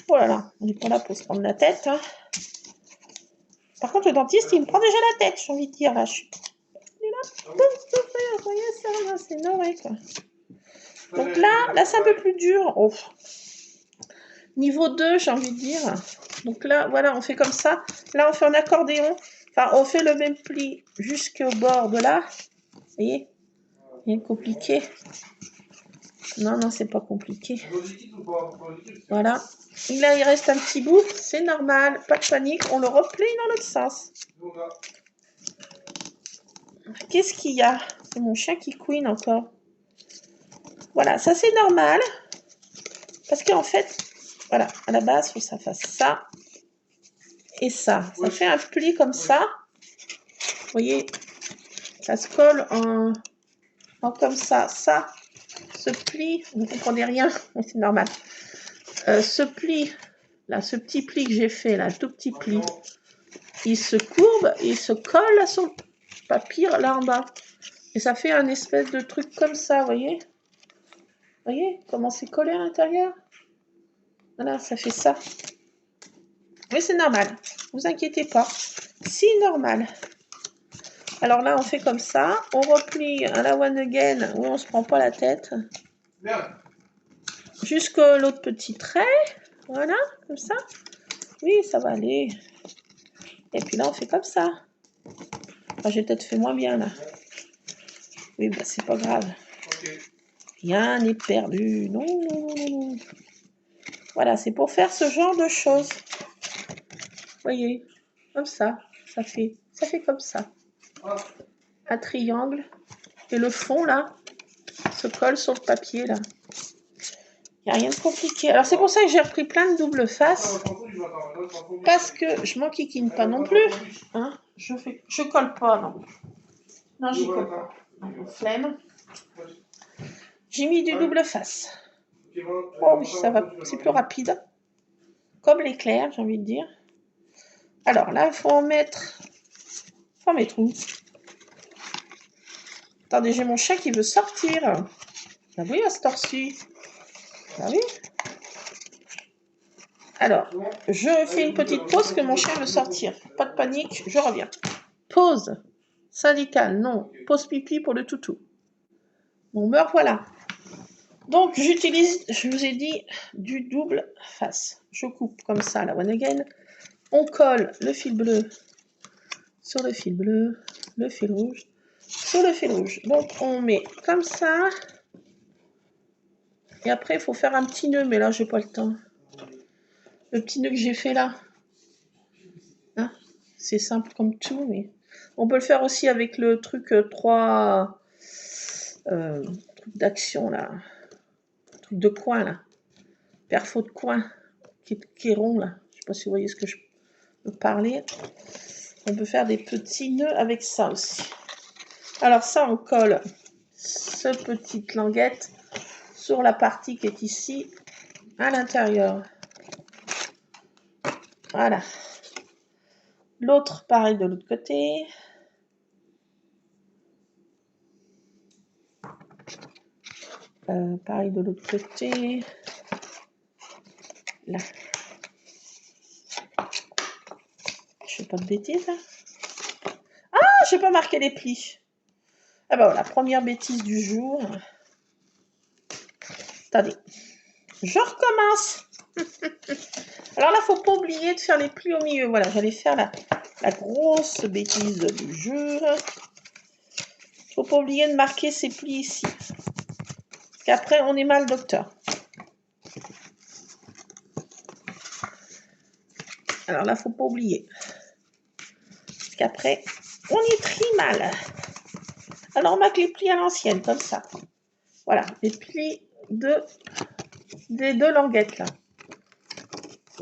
[SPEAKER 1] Oh là là, on n'est pas là pour se prendre la tête. Hein. Par contre, le dentiste, il me prend déjà la tête, j'ai envie de dire. Là, je suis... Il est là. Vous voyez ça, c'est normal, quoi. Donc là, c'est un peu plus dur. Oh. Niveau 2, j'ai envie de dire. Donc là, voilà, on fait comme ça. Là, on fait en accordéon. Enfin, on fait le même pli jusqu'au bord de là. Vous voyez? Rien de compliqué. Non, non, c'est pas compliqué. Voilà. Et là, il reste un petit bout. C'est normal. Pas de panique. On le replie dans l'autre sens. Qu'est-ce qu'il y a? C'est mon chien qui couine encore. Voilà, ça c'est normal. Parce qu'en fait, voilà, à la base, il faut que ça fasse ça et ça. Ça fait un pli comme ça. Vous voyez, ça se colle en comme ça. Ça, ce pli, vous ne comprenez rien, c'est normal. Ce pli, là, ce petit pli que j'ai fait, là, tout petit pli, il se courbe, il se colle à son papier là en bas. Et ça fait un espèce de truc comme ça, vous voyez? Vous voyez comment c'est collé à l'intérieur? Voilà, ça fait ça. Mais c'est normal, ne vous inquiétez pas. C'est normal. Alors là, on fait comme ça. On replie à la one again où on ne se prend pas la tête. Jusqu'à l'autre petit trait. Voilà, comme ça. Oui, ça va aller. Et puis là, on fait comme ça. Enfin, j'ai peut-être fait moins bien là. Oui, bah c'est pas grave. Rien n'est perdu. Non, non, non, non. Voilà, c'est pour faire ce genre de choses. Vous voyez, comme ça. Ça fait comme ça. Un triangle. Et le fond, là, se colle sur le papier, là. Il n'y a rien de compliqué. Alors, c'est pour ça que j'ai repris plein de double face. Parce que je m'enquiquine pas non plus. Hein, je colle pas, non. Non, j'y colle pas. Flemme. J'ai mis du double face. Oh oui, ça va. C'est plus rapide. Comme l'éclair, j'ai envie de dire. Alors là, il faut en mettre... Faut en mettre où? Attendez, j'ai mon chat qui veut sortir. Ah oui, à ce torsu. Ah oui. Alors, je fais une petite pause que mon chien veut sortir. Pas de panique, je reviens. Pause. Syndicale, non. Pause pipi pour le toutou. Bon, me revoilà. Donc, j'utilise, je vous ai dit, du double face. Je coupe comme ça la one again. On colle le fil bleu sur le fil bleu, le fil rouge sur le fil rouge. Donc, on met comme ça. Et après, il faut faire un petit nœud, mais là, j'ai pas le temps. Le petit nœud que j'ai fait là. Hein, c'est simple comme tout, mais... On peut le faire aussi avec le truc 3... truc d'action, là. Truc de coin, là. Perfo de coin, qui est rond, là. Je sais pas si vous voyez ce que je peux parler. On peut faire des petits nœuds avec ça aussi. Alors ça, on colle ce petite languette sur la partie qui est ici, à l'intérieur. Voilà. L'autre, pareil de l'autre côté. Pareil de l'autre côté. Là. Je fais pas de bêtises, là. Ah, j'ai pas marqué les plis. Ah bah voilà, première bêtise du jour. Attendez. Je recommence. Alors là, faut pas oublier de faire les plis au milieu. Voilà, j'allais faire la grosse bêtise du jour. Faut pas oublier de marquer ces plis ici. Parce qu'après, on est mal docteur. Alors là, faut pas oublier. qu'après, on y trie mal. Alors, on marque les plis à l'ancienne, comme ça. Voilà, les plis des deux languettes, là.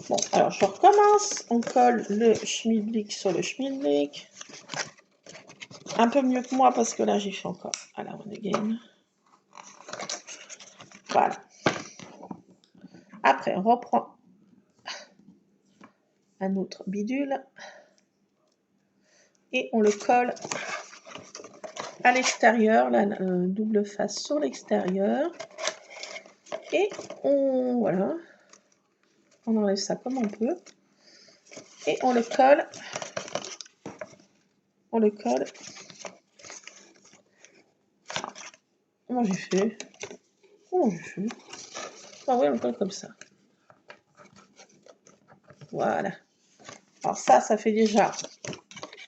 [SPEAKER 1] Bon, alors, je recommence. On colle le schmilblick sur le schmilblick. Un peu mieux que moi, parce que là, j'ai fait encore à la one again. Voilà. Après, on reprend un autre bidule. Et on le colle à l'extérieur, la double face sur l'extérieur. Et voilà, on enlève ça comme on peut. Et on le colle. On le colle. Comment j'ai fait? Ah oui, on le colle comme ça. Voilà. Alors ça fait déjà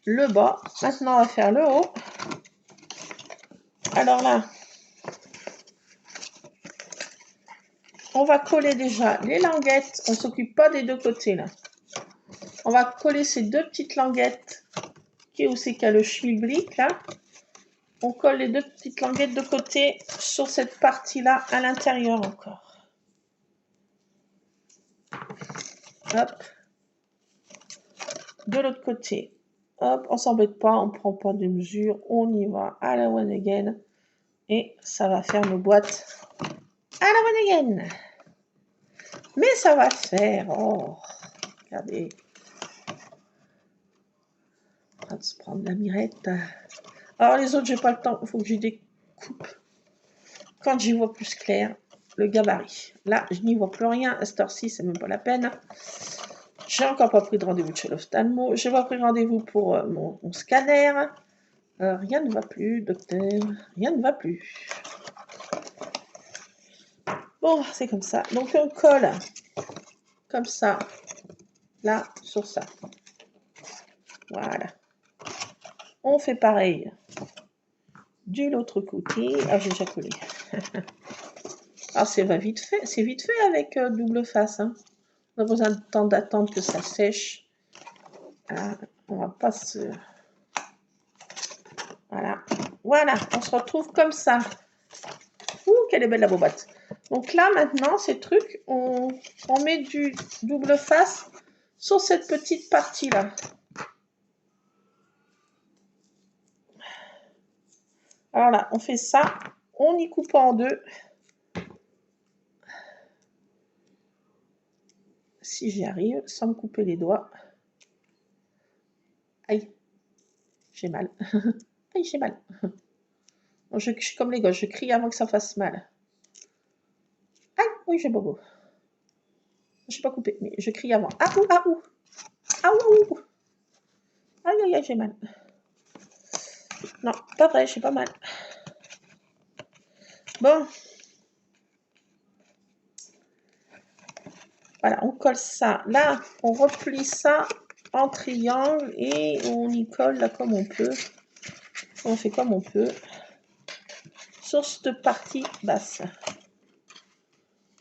[SPEAKER 1] le bas. Maintenant, on va faire le haut. Alors là, on va coller déjà les languettes. On ne s'occupe pas des deux côtés là. On va coller ces deux petites languettes qui est où c'est qu'il y a le schmilblick là. On colle les deux petites languettes de côté sur cette partie-là à l'intérieur encore. Hop. De l'autre côté. Hop, on s'embête pas, on prend pas de mesure, on y va à la one again. Et ça va faire nos boîtes à la one again. Mais ça va faire. Oh, regardez. On va se prendre la mirette. Alors les autres, j'ai pas le temps, il faut que j'y découpe. Quand j'y vois plus clair, le gabarit. Là, je n'y vois plus rien. À cette heure-ci, c'est même pas la peine. J'ai encore pas pris de rendez-vous chez l'ophtalmo. J'ai pas pris rendez-vous pour mon scanner. Rien ne va plus, docteur. Rien ne va plus. Bon, c'est comme ça. Donc, on colle comme ça, là, sur ça. Voilà. On fait pareil de l'autre côté. Ah, j'ai déjà collé. Alors, c'est vite fait. C'est vite fait avec double face. Hein. On a besoin de temps d'attendre que ça sèche. Voilà. On va pas se... Voilà. Voilà. On se retrouve comme ça. Ouh, quelle est belle la boîte. Donc là, maintenant, ces trucs, on met du double face sur cette petite partie-là. Alors là, on fait ça. On y coupe en deux. Si j'y arrive, sans me couper les doigts. Aïe, j'ai mal. Aïe, j'ai mal. Je suis comme les gosses, je crie avant que ça fasse mal. Aïe, oui, j'ai bobo. Je ne suis pas coupée, mais je crie avant. Ah ouh, ah ouh. Ah ouh. Aïe, aïe, aïe, j'ai mal. Non, pas vrai, j'ai pas mal. Bon. Voilà, on colle ça. Là, on replie ça en triangle et on y colle là comme on peut. On fait comme on peut. Sur cette partie basse.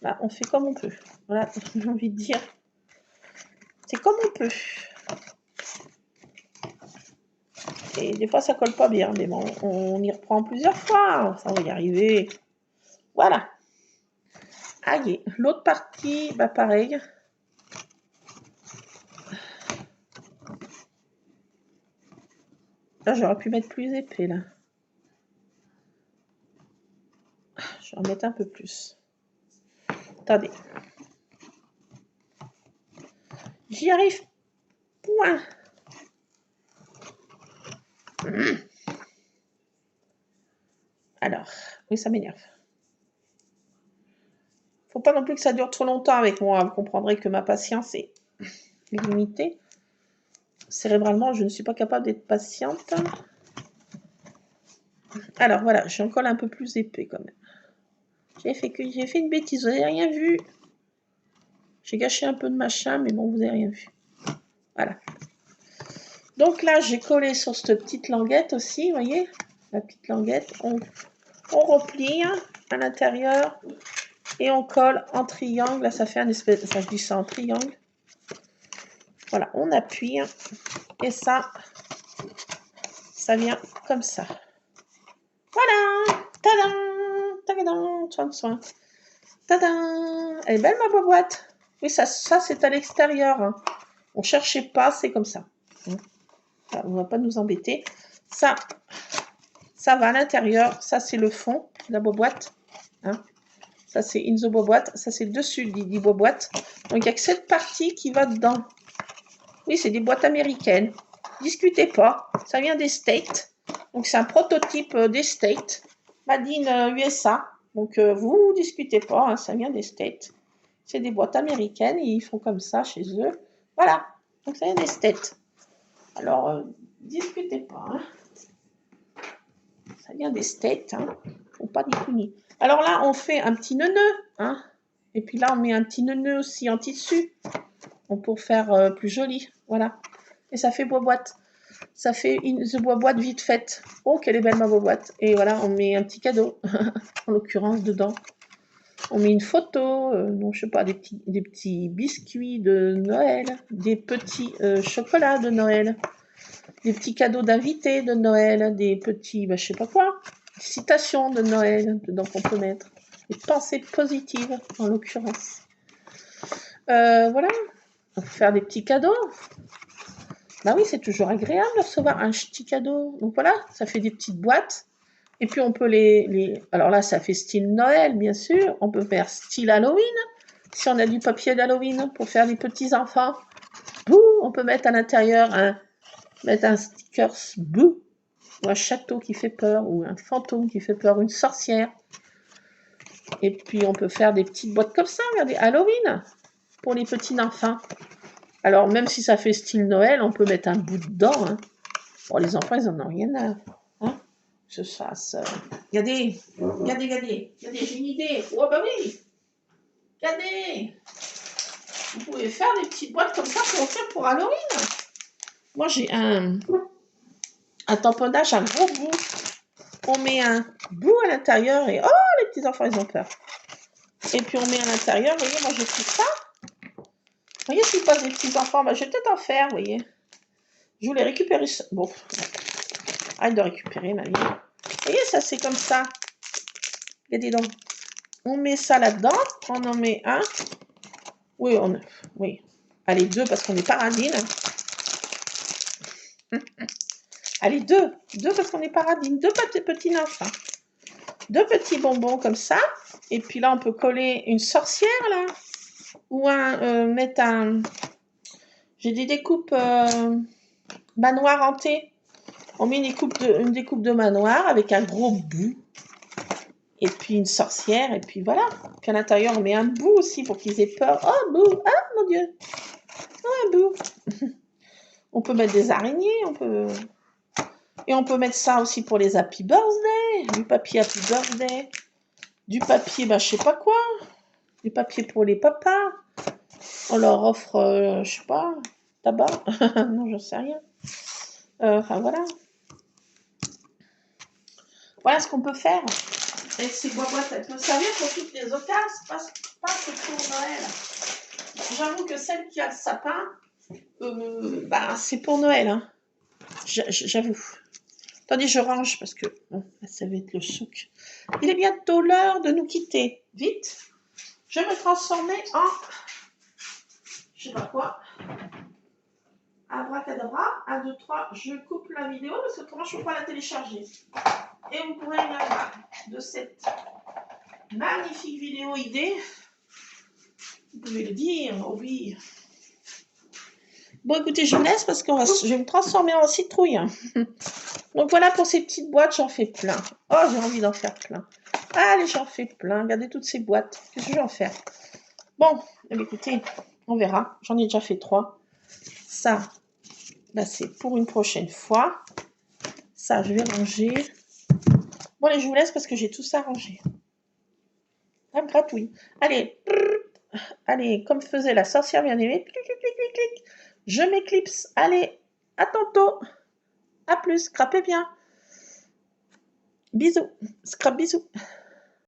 [SPEAKER 1] Là, on fait comme on peut. Voilà, j'ai envie de dire. C'est comme on peut. Et des fois, ça colle pas bien. Mais bon, on y reprend plusieurs fois. Ça va y arriver. Voilà. Aïe, l'autre partie, bah pareil. Là, j'aurais pu mettre plus épais, là. Je vais en mettre un peu plus. Attendez. J'y arrive. Point. Alors, oui, ça m'énerve. Faut pas non plus que ça dure trop longtemps avec moi. Vous comprendrez que ma patience est limitée. Cérébralement, je ne suis pas capable d'être patiente. Alors, voilà, j'en colle un peu plus épais quand même. J'ai fait une bêtise, vous n'avez rien vu. J'ai gâché un peu de machin, mais bon, vous n'avez rien vu. Voilà. Donc là, j'ai collé sur cette petite languette aussi, vous voyez, la petite languette. On replie à l'intérieur et on colle en triangle. Là, ça fait un espèce, ça je dis ça en triangle. Voilà, on appuie et ça, ça vient comme ça. Voilà. Tadam, tadam, soin de soin. Tadam. Elle est belle ma boîte. Oui, ça c'est à l'extérieur. Hein. On cherchait pas, c'est comme ça. Voilà, on va pas nous embêter. Ça va à l'intérieur. Ça, c'est le fond de la boîte. Hein. Ça, c'est in the boîte. Ça, c'est dessus du boîte. Donc, il n'y a que cette partie qui va dedans. Oui, c'est des boîtes américaines. Discutez pas. Ça vient des States. Donc, c'est un prototype des States. Made in USA. Donc, vous discutez pas. Hein, ça vient des States. C'est des boîtes américaines. Et ils font comme ça chez eux. Voilà. Donc, ça vient des States. Alors, discutez pas. Hein. Ça vient des States. Hein. Faut pas déconner. Alors là, on fait un petit nœud. Hein. Et puis là, on met un petit nœud aussi en tissu. Pour faire plus joli. Voilà. Et ça fait boîte. Ça fait une boîte vite faite. Oh, quelle est belle ma boîte. Et voilà, on met un petit cadeau. En l'occurrence, dedans. On met une photo. Non, je sais pas, des petits biscuits de Noël. Des petits chocolats de Noël. Des petits cadeaux d'invités de Noël. Des petits, je sais pas quoi. Des citations de Noël dedans qu'on peut mettre. Des pensées positives, en l'occurrence. Voilà. On peut faire des petits cadeaux. Bah oui, c'est toujours agréable de recevoir un petit cadeau. Donc voilà, ça fait des petites boîtes. Et puis on peut les... Alors là, ça fait style Noël, bien sûr. On peut faire style Halloween. Si on a du papier d'Halloween pour faire des petits enfants. Bouh, on peut mettre à l'intérieur un sticker bouh. Ou un château qui fait peur. Ou un fantôme qui fait peur. Une sorcière. Et puis on peut faire des petites boîtes comme ça. Regardez, Halloween. Pour les petits enfants. Alors, même si ça fait style Noël, on peut mettre un bout dedans. Hein. Bon, les enfants, ils en ont rien à... Hein, que je fasse. Regardez, j'ai une idée. Oh, bah oui. Regardez. Vous pouvez faire des petites boîtes comme ça pour offrir pour Halloween. Moi, j'ai un tamponnage, un gros bout. On met un bout à l'intérieur et... Oh, les petits enfants, ils ont peur. Et puis, on met à l'intérieur. Vous voyez, moi, je fais ça. Vous voyez, s'ils passent des petits enfants, je vais peut-être en faire, vous voyez. Je voulais récupérer ça. Bon, arrête de récupérer, ma vie. Vous voyez, ça, c'est comme ça. Regardez donc. On met ça là-dedans. On en met un. Oui, oui. Allez, deux, parce qu'on est paradine. Allez, deux. Deux, parce qu'on est paradine. Deux petits enfants. Deux petits bonbons comme ça. Et puis là, on peut coller une sorcière, là. Ou mettre un... J'ai des découpes manoir hanté. On met une découpe de manoir avec un gros bout. Et puis une sorcière. Et puis voilà. Puis à l'intérieur, on met un bout aussi pour qu'ils aient peur. Oh, bout. Ah, mon Dieu. Oh, un bout. On peut mettre des araignées. Et on peut mettre ça aussi pour les Happy Birthday. Du papier Happy Birthday. Du papier, je sais pas quoi. Du papier pour les papas. On leur offre, je sais pas, tabac. Non, j'en sais rien. Enfin, voilà. Voilà ce qu'on peut faire. Et ces boîtes, elles peuvent servir pour toutes les occasions, pas que pour Noël. J'avoue que celle qui a le sapin, c'est pour Noël. Hein. J'avoue. Attendez, je range parce que bon, ça va être le souk. Il est bientôt l'heure de nous quitter. Vite. Je vais me transformer en... Je sais pas quoi. Abracadabra. 1, 2, 3. Je coupe la vidéo parce que autrement je ne peux pas la télécharger. Et vous pourrez y avoir de cette magnifique vidéo idée. Vous pouvez le dire, oh oui. Bon, écoutez, je vous laisse parce que je vais me transformer en citrouille. Donc voilà pour ces petites boîtes, j'en fais plein. Oh, j'ai envie d'en faire plein. Allez, j'en fais plein. Regardez toutes ces boîtes. Qu'est-ce que je vais en faire? Bon, écoutez, on verra. J'en ai déjà fait 3. Ça, c'est pour une prochaine fois. Ça, je vais ranger. Bon, allez, je vous laisse parce que j'ai tout ça rangé. Ça me gratouille. Allez, allez, comme faisait la sorcière bien-aimée. Clic, clic, clic, clic, clic. Je m'éclipse. Allez, à tantôt. À plus. Scrapez bien. Bisous. Scrap bisous.